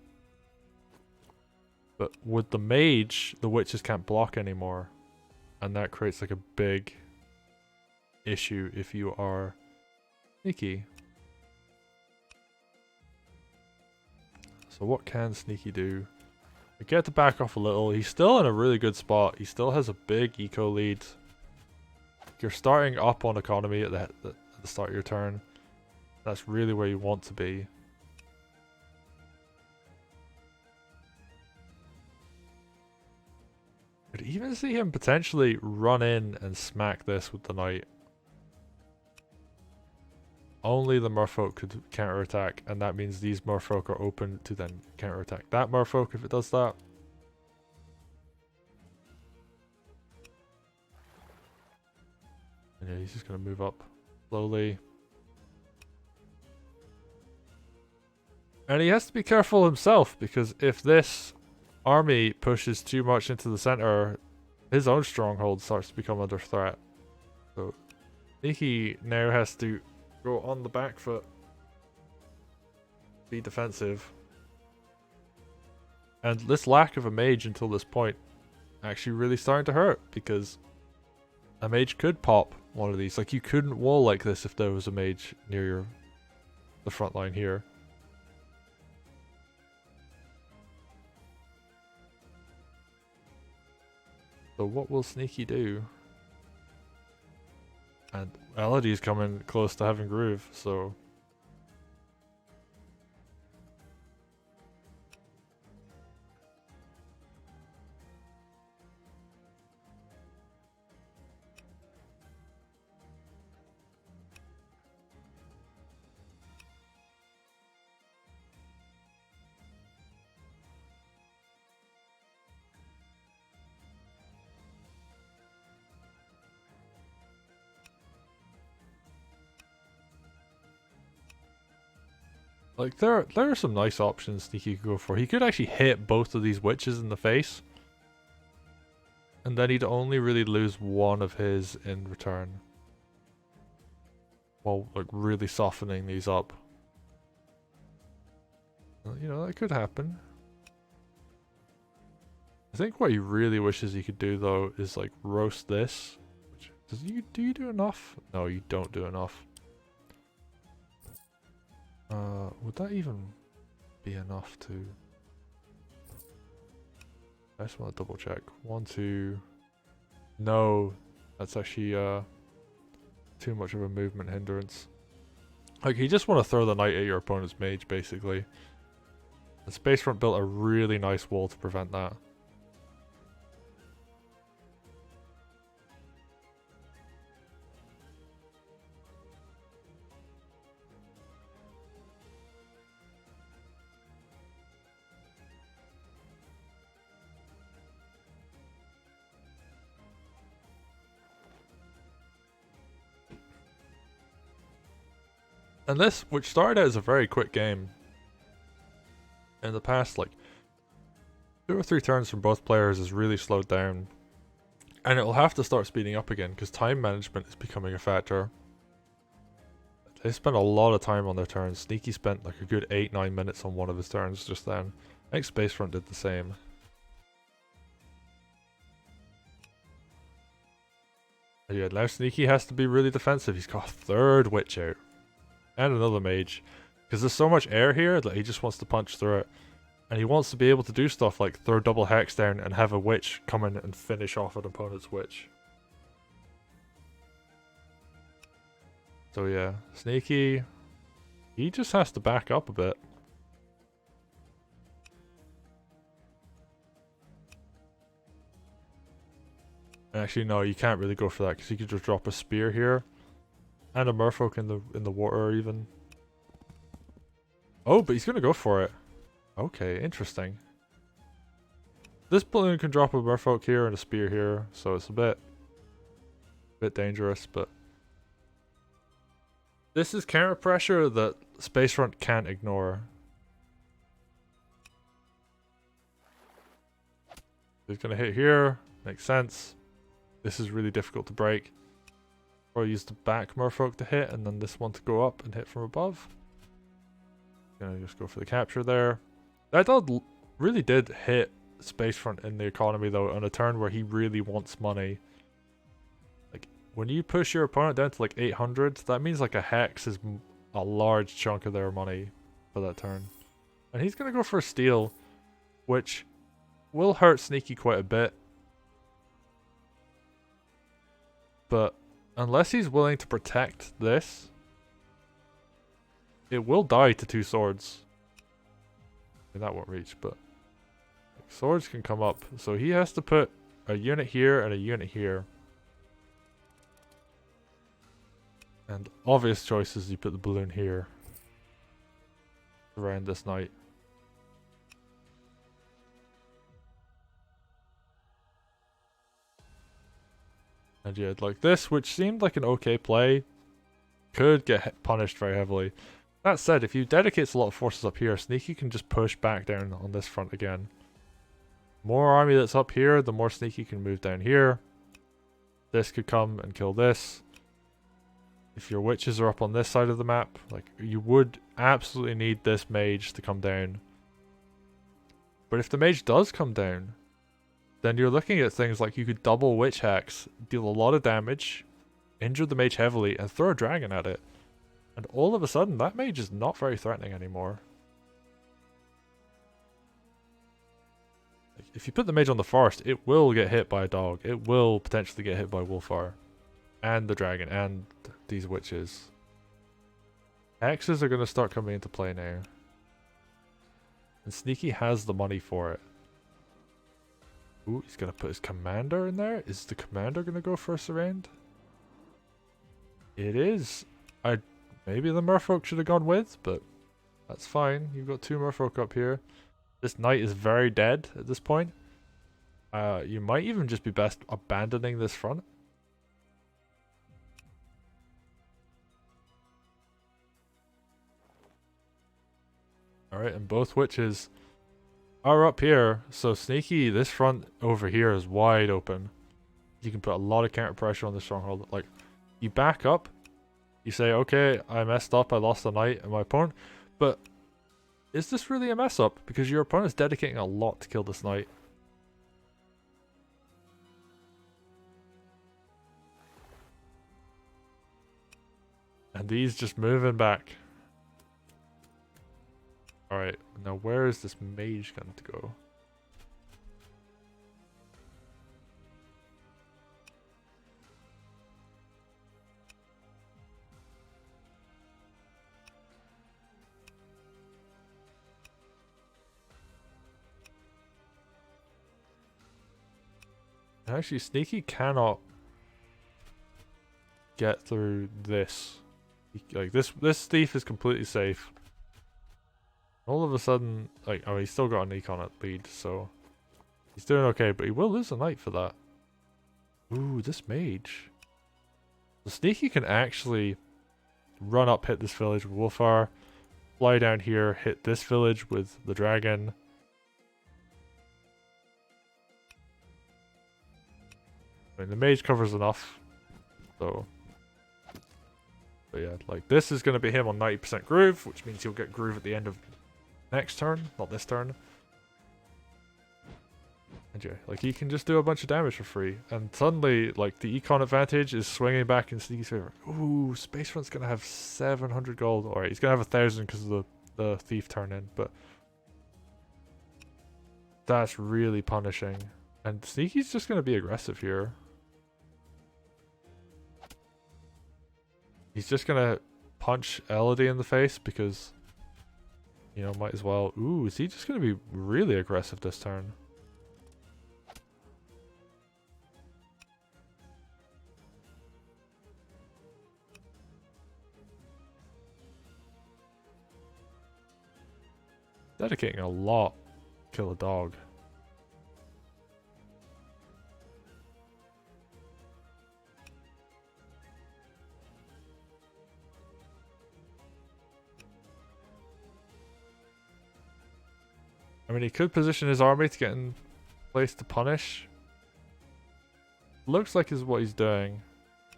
But with the mage, the witches can't block anymore, and that creates like a big issue if you are sneaky. So what can Sneaky do? I get to back off a little. He's still in a really good spot. He still has a big eco lead. You're starting up on economy at the start of your turn. That's really where you want to be. Could even see him potentially run in and smack this with the knight. Only the merfolk could counterattack, and that means these merfolk are open to then counterattack that merfolk if it does that. And yeah, he's just going to move up slowly. And he has to be careful himself, because if this army pushes too much into the center, his own stronghold starts to become under threat. So Sneaky now has to go on the back foot, be defensive. And this lack of a mage until this point actually really starting to hurt, because a mage could pop one of these. Like, you couldn't wall like this if there was a mage near the front line here. So what will Sneaky do? And Elodie's coming close to having groove, so like there are some nice options Sneaky could go for. He could actually hit both of these witches in the face, and then he'd only really lose one of his in return, while like really softening these up. You know, that could happen. I think what he really wishes he could do though is like roast this. Which, do you do enough? No, you don't do enough. Would that even be enough to... I just want to double check. 1, 2... No, that's actually too much of a movement hindrance. Like, you just want to throw the knight at your opponent's mage, basically. And Spacefront built a really nice wall to prevent that. And this, which started out as a very quick game, in the past, like, 2 or 3 turns from both players is really slowed down. And it will have to start speeding up again, because time management is becoming a factor. They spent a lot of time on their turns. Sneaky spent like a good 8-9 minutes on one of his turns just then. I think Spacefront did the same. And yeah, now Sneaky has to be really defensive. He's got a 3rd witch out. And another mage. Because there's so much air here that he just wants to punch through it. And he wants to be able to do stuff like throw double hex down and have a witch come in and finish off an opponent's witch. So yeah, Sneaky, he just has to back up a bit. Actually no, you can't really go for that because you could just drop a spear here. And a merfolk in the water even. Oh, but he's gonna go for it. Okay, interesting. This balloon can drop a merfolk here and a spear here, so it's a bit dangerous, but this is counter pressure that Spacefront can't ignore. He's gonna hit here, makes sense. This is really difficult to break. Or use the back merfolk to hit, and then this one to go up and hit from above. Gonna just go for the capture there. That really did hit Spacefront in the economy though, on a turn where he really wants money. Like, when you push your opponent down to like 800, that means like a hex is a large chunk of their money for that turn. And he's gonna go for a steal, which will hurt Sneaky quite a bit. But unless he's willing to protect this, it will die to 2 swords. I mean, that won't reach, but swords can come up. So he has to put a unit here and a unit here. And obvious choice is you put the balloon here around this knight. And yeah, like this, which seemed like an okay play, could get punished very heavily. That said, if you dedicate a lot of forces up here, Sneaky can just push back down on this front again. More army that's up here, the more Sneaky can move down here. This could come and kill this. If your witches are up on this side of the map, like, you would absolutely need this mage to come down. But if the mage does come down, then you're looking at things like you could double witch hex, deal a lot of damage, injure the mage heavily, and throw a dragon at it. And all of a sudden, that mage is not very threatening anymore. Like, if you put the mage on the forest, it will get hit by a dog. It will potentially get hit by Wolfire. And the dragon, and these witches. Hexes are going to start coming into play now. And Sneaky has the money for it. Ooh, he's going to put his commander in there. Is the commander going to go for a surround? It is. Maybe the merfolk should have gone with, but that's fine. You've got 2 merfolk up here. This knight is very dead at this point. You might even just be best abandoning this front. Alright, and both witches are up here, so Sneaky, this front over here is wide open. You can put a lot of counter pressure on the stronghold. Like, you back up, you say, okay, I messed up, I lost the knight and my opponent, but Is this really a mess up? Because your opponent's dedicating a lot to kill this knight. And he's just moving back. Alright, now where is this mage going to go? Actually, Sneaky cannot get through this. Like, this thief is completely safe. All of a sudden, like, oh, he's still got an econ at lead, so he's doing okay, but he will lose a knight for that. Ooh, this mage. The Sneaky can actually run up, hit this village with Wolfar, fly down here, hit this village with the dragon. I mean, the mage covers enough, so. But yeah, like, this is going to be him on 90% groove, which means he'll get groove at the end of next turn, not this turn. And yeah, like, he can just do a bunch of damage for free. And suddenly, like, the econ advantage is swinging back in Sneaky's favor. Ooh, Spacefront's going to have 700 gold. Alright, he's going to have 1,000 because of the thief turn in, but that's really punishing. And Sneaky's just going to be aggressive here. He's just gonna punch Elodie in the face because, you know, might as well. Ooh, is he just gonna be really aggressive this turn? Dedicating a lot. Kill a dog. I mean, he could position his army to get in place to punish. Looks like is what he's doing.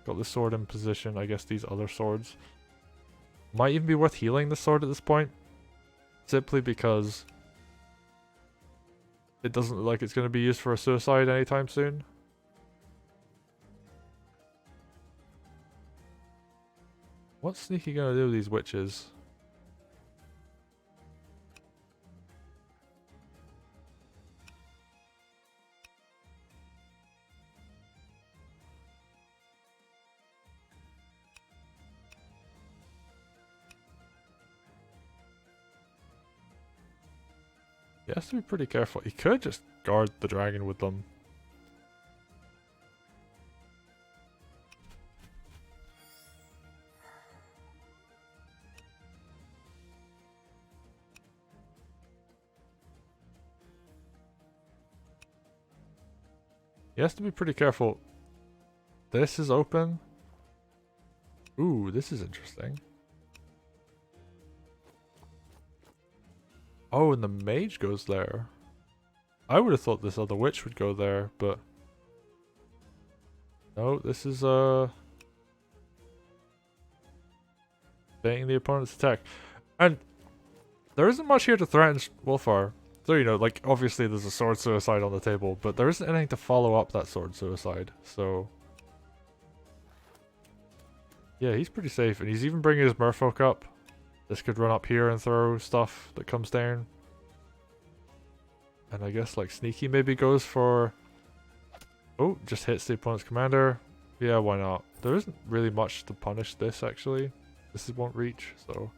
Got the sword in position. I guess these other swords might even be worth healing the sword at this point. Simply because it doesn't look like it's going to be used for a suicide anytime soon. What's Sneaky going to do with these witches? He has to be pretty careful. He could just guard the dragon with them. He has to be pretty careful. This is open. Ooh, this is interesting. Oh, and the mage goes there. I would have thought this other witch would go there, but no, this is baiting the opponent's attack. And there isn't much here to threaten Wolfar. So, you know, like, obviously there's a sword suicide on the table, but there isn't anything to follow up that sword suicide, so yeah, he's pretty safe, and he's even bringing his merfolk up. This could run up here and throw stuff that comes down. And I guess, like, Sneaky maybe goes for... Oh, just hits the opponent's commander. Yeah, why not? There isn't really much to punish this, actually. This won't reach, so...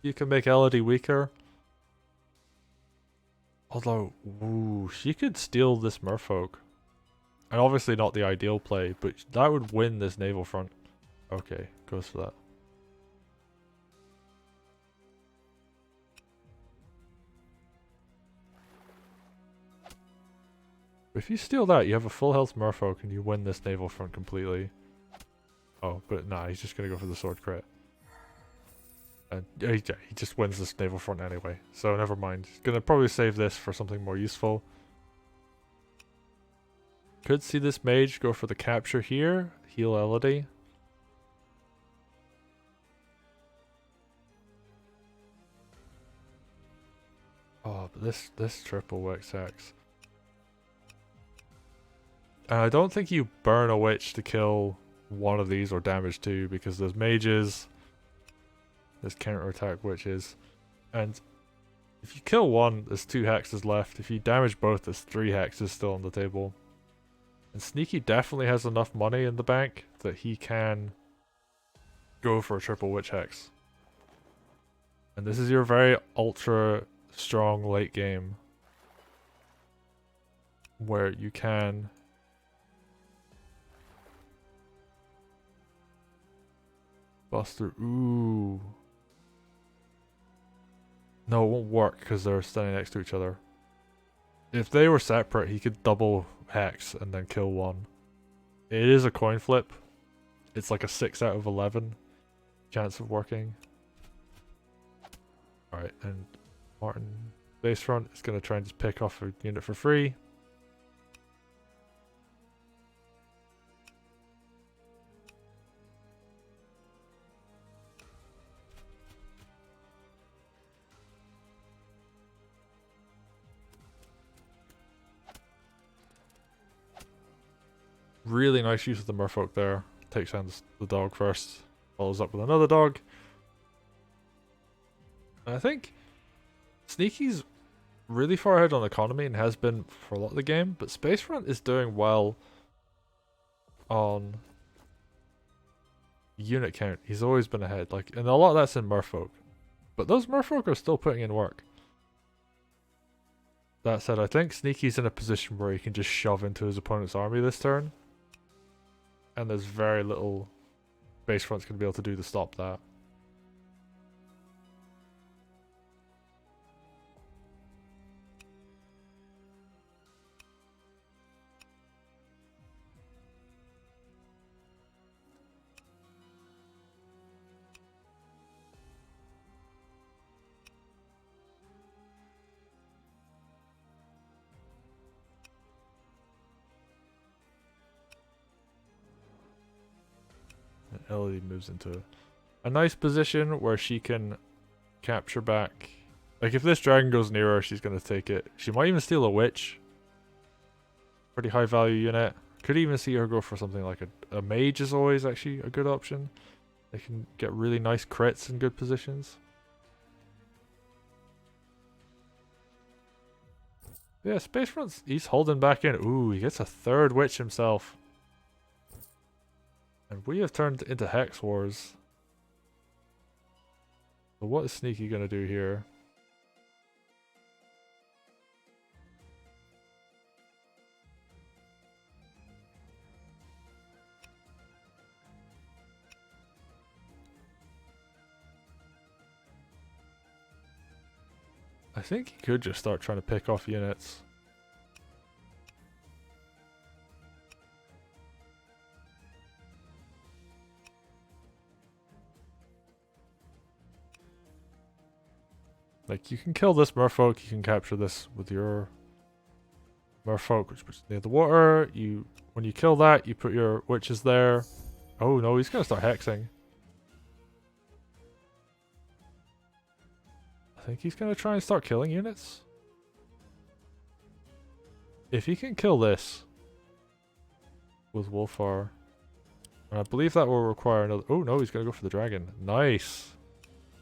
You can make Elodie weaker. Although, ooh, she could steal this merfolk. And obviously not the ideal play, but that would win this naval front. Okay, goes for that. If you steal that, you have a full health merfolk and you win this naval front completely. Oh, but nah, he's just gonna go for the sword crit. And he just wins this naval front anyway, so never mind. He's gonna probably save this for something more useful. Could see this mage go for the capture here, heal Elodie. this triple wix hex. And I don't think you burn a witch to kill one of these or damage two, because there's mages, there's counterattack witches, and if you kill one, there's 2 hexes left. If you damage both, there's 3 hexes still on the table. And Sneaky definitely has enough money in the bank that he can go for a triple witch hex. And this is your very ultra strong late game where you can bust through. Ooh. No, it won't work because they're standing next to each other. If they were separate, he could double hex and then kill one. It is a coin flip. It's like a 6 out of 11 chance of working. Alright, and Martin Spacefront is going to try and just pick off a unit for free. Really nice use of the merfolk there. Takes down the dog first. Follows up with another dog. And I think Sneaky's really far ahead on economy and has been for a lot of the game. But Spacefront is doing well on unit count. He's always been ahead. Like, and a lot of that's in merfolk. But those merfolk are still putting in work. That said, I think Sneaky's in a position where he can just shove into his opponent's army this turn. And there's very little Spacefront's going to be able to do to stop that. Elodie moves into a nice position where she can capture back. Like, if this dragon goes near her, she's going to take it. She might even steal a witch. Pretty high value unit. Could even see her go for something like a mage is always actually a good option. They can get really nice crits in good positions. Yeah, Spacefront's, he's holding back in. Ooh, he gets a 3rd witch himself. And we have turned into Hex Wars. So what is Sneaky going to do here? I think he could just start trying to pick off units. Like, you can kill this merfolk, you can capture this with your merfolk, which is near the water. When you kill that, you put your witches there. Oh no, he's gonna start hexing. I think he's gonna try and start killing units. If he can kill this with Wolfar, and I believe that will require another. Oh no, he's gonna go for the dragon. Nice.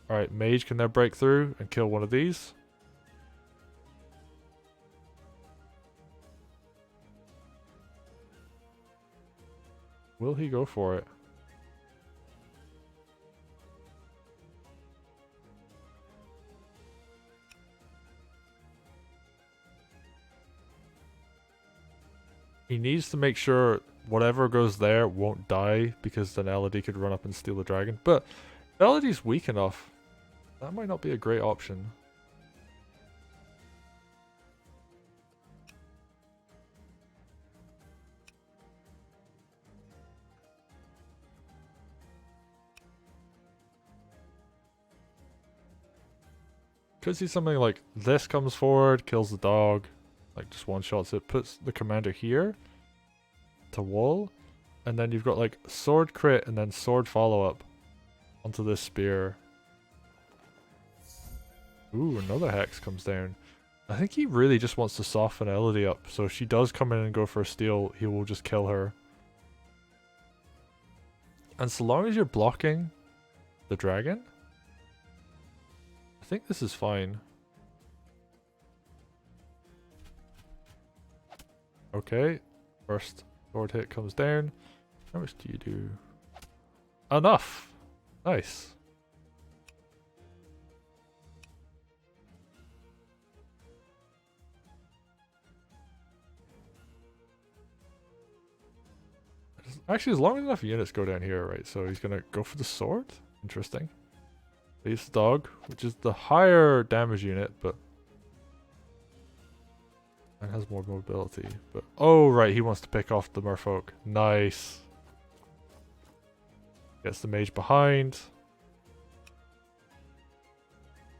Alright, mage can now break through and kill one of these. Will he go for it? He needs to make sure whatever goes there won't die, because then Elodie could run up and steal the dragon. But Elodie's weak enough. That might not be a great option. Could see something like this comes forward, kills the dog, like just one shots it, puts the commander here to wall, and then you've got like sword crit and then sword follow up onto this spear. Ooh, another hex comes down. I think he really just wants to soften Elodie up, so if she does come in and go for a steal, he will just kill her. And so long as you're blocking the dragon, I think this is fine. Okay, first sword hit comes down. How much do you do? Enough! Nice. Actually, as long as enough units go down here, right? So he's gonna go for the sword? Interesting. Leaves the dog, which is the higher damage unit, but... and has more mobility. But oh, right, he wants to pick off the merfolk. Nice. Gets the mage behind.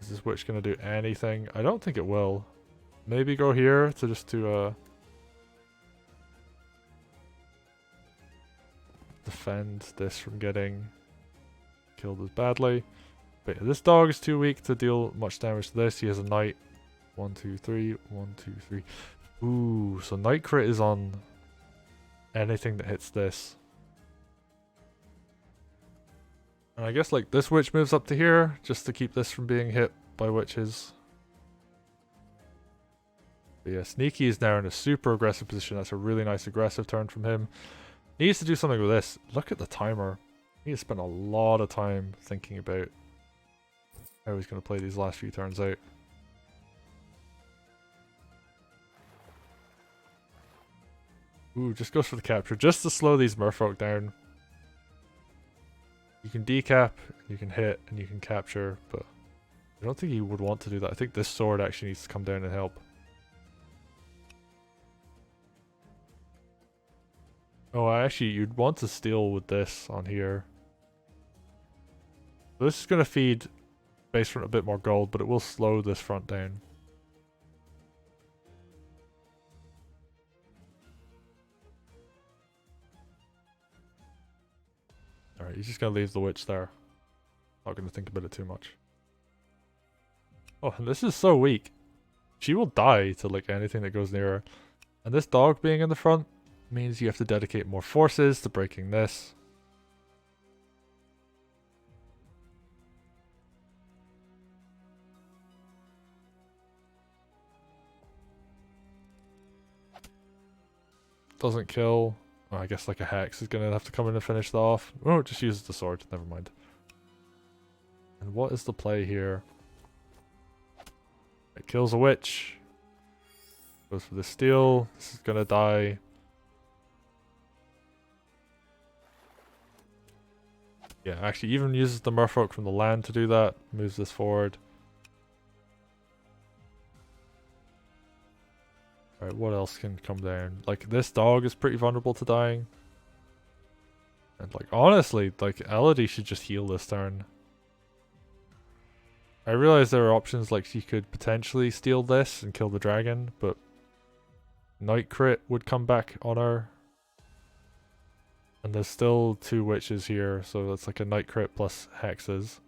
Is this witch gonna do anything? I don't think it will. Maybe go here to just to defend this from getting killed as badly. But yeah, this dog is too weak to deal much damage to this. He has a knight. 1, 2, 3. 1, 2, 3. Ooh, so knight crit is on anything that hits this. And I guess like this witch moves up to here just to keep this from being hit by witches. But yeah, Sneaky is now in a super aggressive position. That's a really nice aggressive turn from him. Needs to do something with this. Look at the timer. He has spent a lot of time thinking about how he's going to play these last few turns out. Ooh, just goes for the capture. Just to slow these merfolk down. You can decap, you can hit, and you can capture, but I don't think he would want to do that. I think this sword actually needs to come down and help. Oh, actually, you'd want to steal with this on here. So this is going to feed Spacefront a bit more gold, but it will slow this front down. Alright, he's just going to leave the witch there. Not going to think about it too much. Oh, and this is so weak. She will die to like anything that goes near her. And this dog being in the front means you have to dedicate more forces to breaking this. Doesn't kill. Oh, I guess like a hex is going to have to come in and finish that off. Oh, it just uses the sword. Never mind. And what is the play here? It kills a witch. Goes for the steal. This is going to die. Yeah, actually even uses the merfolk from the land to do that. Moves this forward. Alright, what else can come down? Like, this dog is pretty vulnerable to dying. And like, honestly, like, Elodie should just heal this turn. I realize there are options like she could potentially steal this and kill the dragon, but Knight crit would come back on her. And there's still 2 witches here, so that's like a Knight crit plus hexes.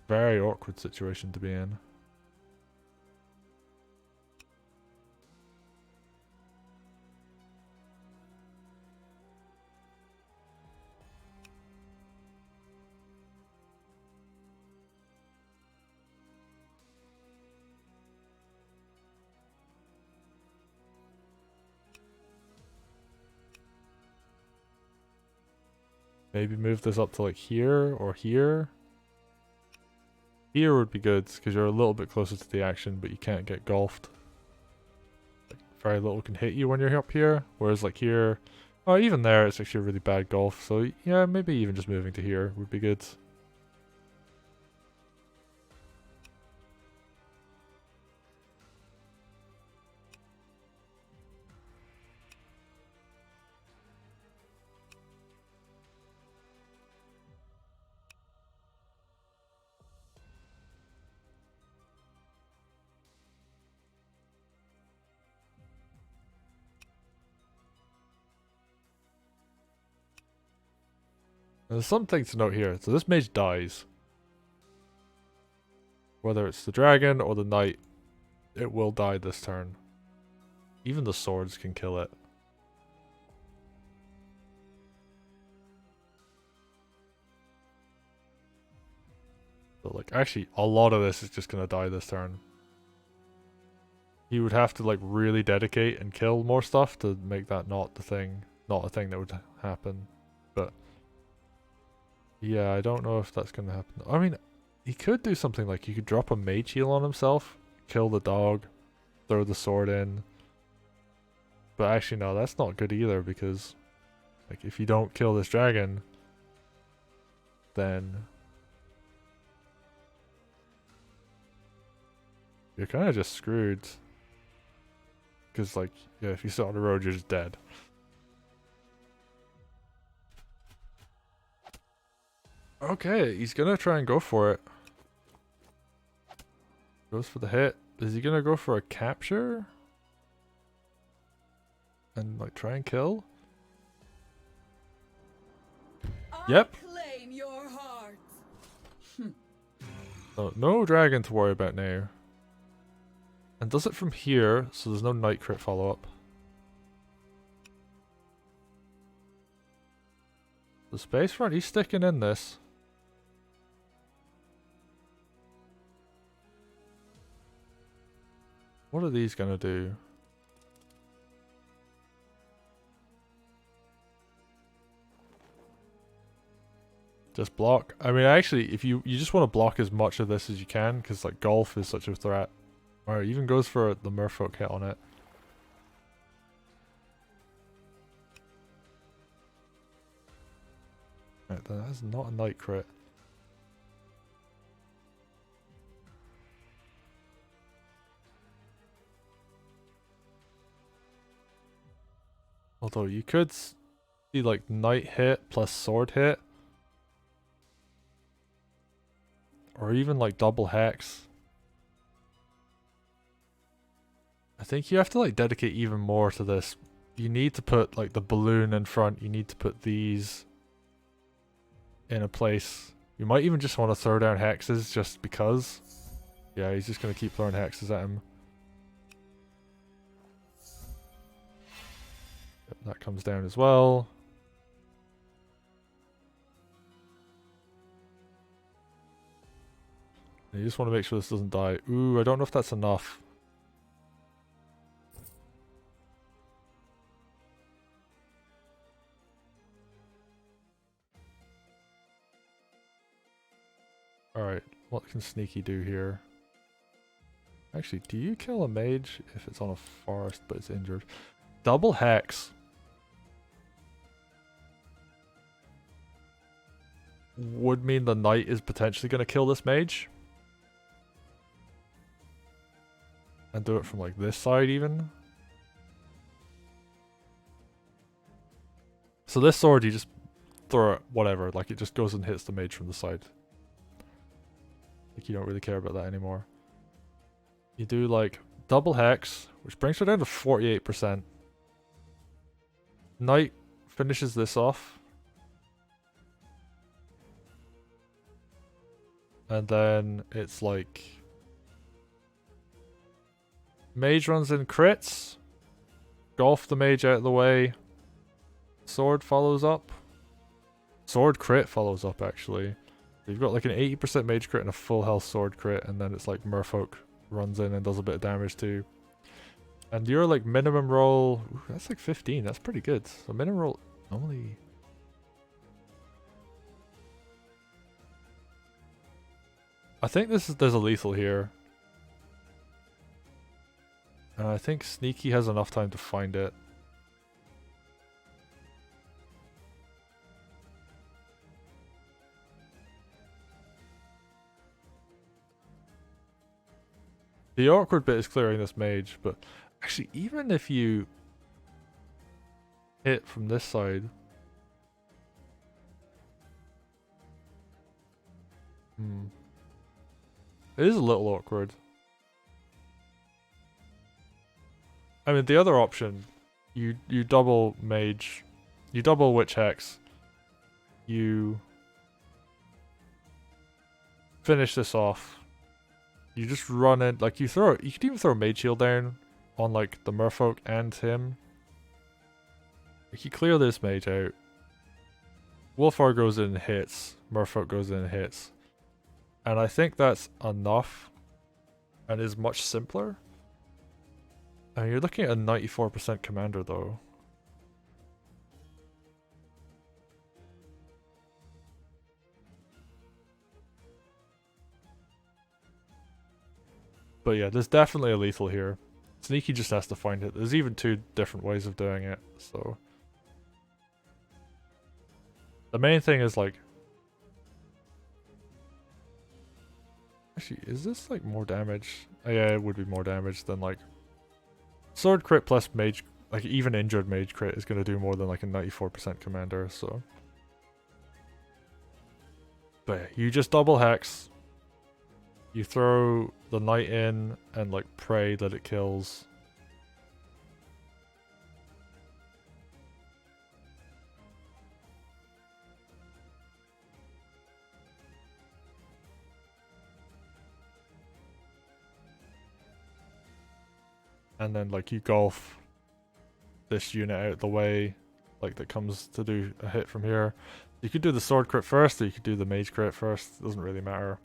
Very awkward situation to be in. Maybe move this up to like here or here. Here would be good because you're a little bit closer to the action, but you can't get golfed. Like, very little can hit you when you're up here, whereas like here, oh, even there it's actually a really bad golf. So yeah, maybe even just moving to here would be good. There's something to note here. So this mage dies. Whether it's the dragon or the knight, it will die this turn. Even the swords can kill it. So like, actually, a lot of this is just gonna die this turn. He would have to like really dedicate and kill more stuff to make that not a thing that would happen. But yeah, I don't know if that's gonna happen. I mean, he could do something like he could drop a mage heal on himself, kill the dog, throw the sword in. But actually no, that's not good either, because like if you don't kill this dragon, then you're kind of just screwed. Because like, yeah, if you sit on the road, you're just dead. Okay, he's gonna try and go for it. Goes for the hit. Is he gonna go for a capture? And like try and kill? Yep. Claim your heart. So no dragon to worry about now. And does it from here, so there's no knight crit follow-up. The Spacefront, he's sticking in this. What are these gonna do? Just block. I mean, actually, if you just want to block as much of this as you can, because like golf is such a threat. Or even goes for the merfolk hit on it. Right, that's not a knight crit. Although you could see like knight hit plus sword hit. Or even like double hex. I think you have to like dedicate even more to this. You need to put like the balloon in front. You need to put these in a place. You might even just want to throw down hexes just because. Yeah, he's just going to keep throwing hexes at him. Yep, that comes down as well. You just want to make sure this doesn't die. Ooh, I don't know if that's enough. Alright, what can Sneaky do here? Actually, do you kill a mage if it's on a forest but it's injured? Double hex. Would mean the knight is potentially going to kill this mage. And do it from like this side even. So this sword, you just throw it, whatever, like it just goes and hits the mage from the side. Like you don't really care about that anymore. You do like double hex, which brings her down to 48%. Knight finishes this off. And then it's like mage runs in crits. Golf the mage out of the way. Sword follows up. Sword crit follows up actually. You've got like an 80% mage crit and a full health sword crit, and then it's like merfolk runs in and does a bit of damage too. And your like minimum roll, ooh, that's like 15, that's pretty good. So minimum roll normally. I think there's a lethal here. And I think Sneaky has enough time to find it. The awkward bit is clearing this mage, but actually even if you hit from this side. It is a little awkward. I mean, the other option, you double mage, you double witch hex, you finish this off. You just run it, like you could even throw Mage Shield down on like the Merfolk and him. Like you clear this mage out. Wolfar goes in and hits, Merfolk goes in and hits. And I think that's enough and is much simpler. And you're looking at a 94% commander though. But yeah, there's definitely a lethal here. Sneaky just has to find it. There's even 2 different ways of doing it, so. The main thing is like... Actually, is this like more damage? Oh, yeah, it would be more damage than like... Sword crit plus mage, like even injured mage crit is going to do more than like a 94% commander, so. But yeah, you just double hex. You throw the knight in and like pray that it kills. And then like you golf this unit out the way, like that comes to do a hit from here. You could do the sword crit first, or you could do the mage crit first. It doesn't really matter.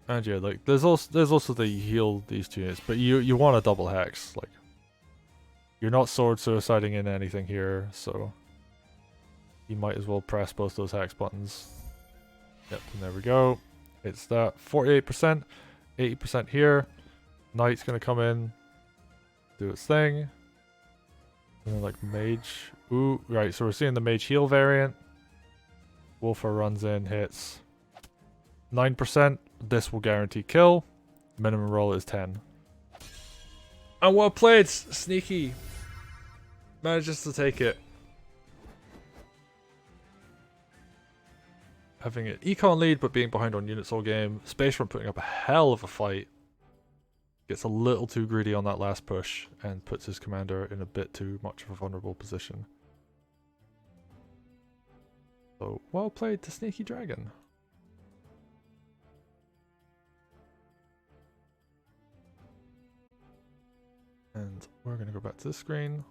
And yeah, like there's also the heal these 2 units, but you want a double hex. Like you're not sword suiciding in anything here, so you might as well press both those hex buttons. Yep, and there we go. It's that 48%, 80% here. Knight's gonna come in, do its thing. And then like mage. Ooh, right, so we're seeing the mage heal variant. Wolfer runs in, hits. 9%, this will guarantee kill. Minimum roll is 10. And well played, Sneaky. Manages to take it. Having an econ lead, but being behind on units all game. Spacefront putting up a hell of a fight. Gets a little too greedy on that last push and puts his commander in a bit too much of a vulnerable position. So, well played to SneakyDragon. And we're going to go back to this screen.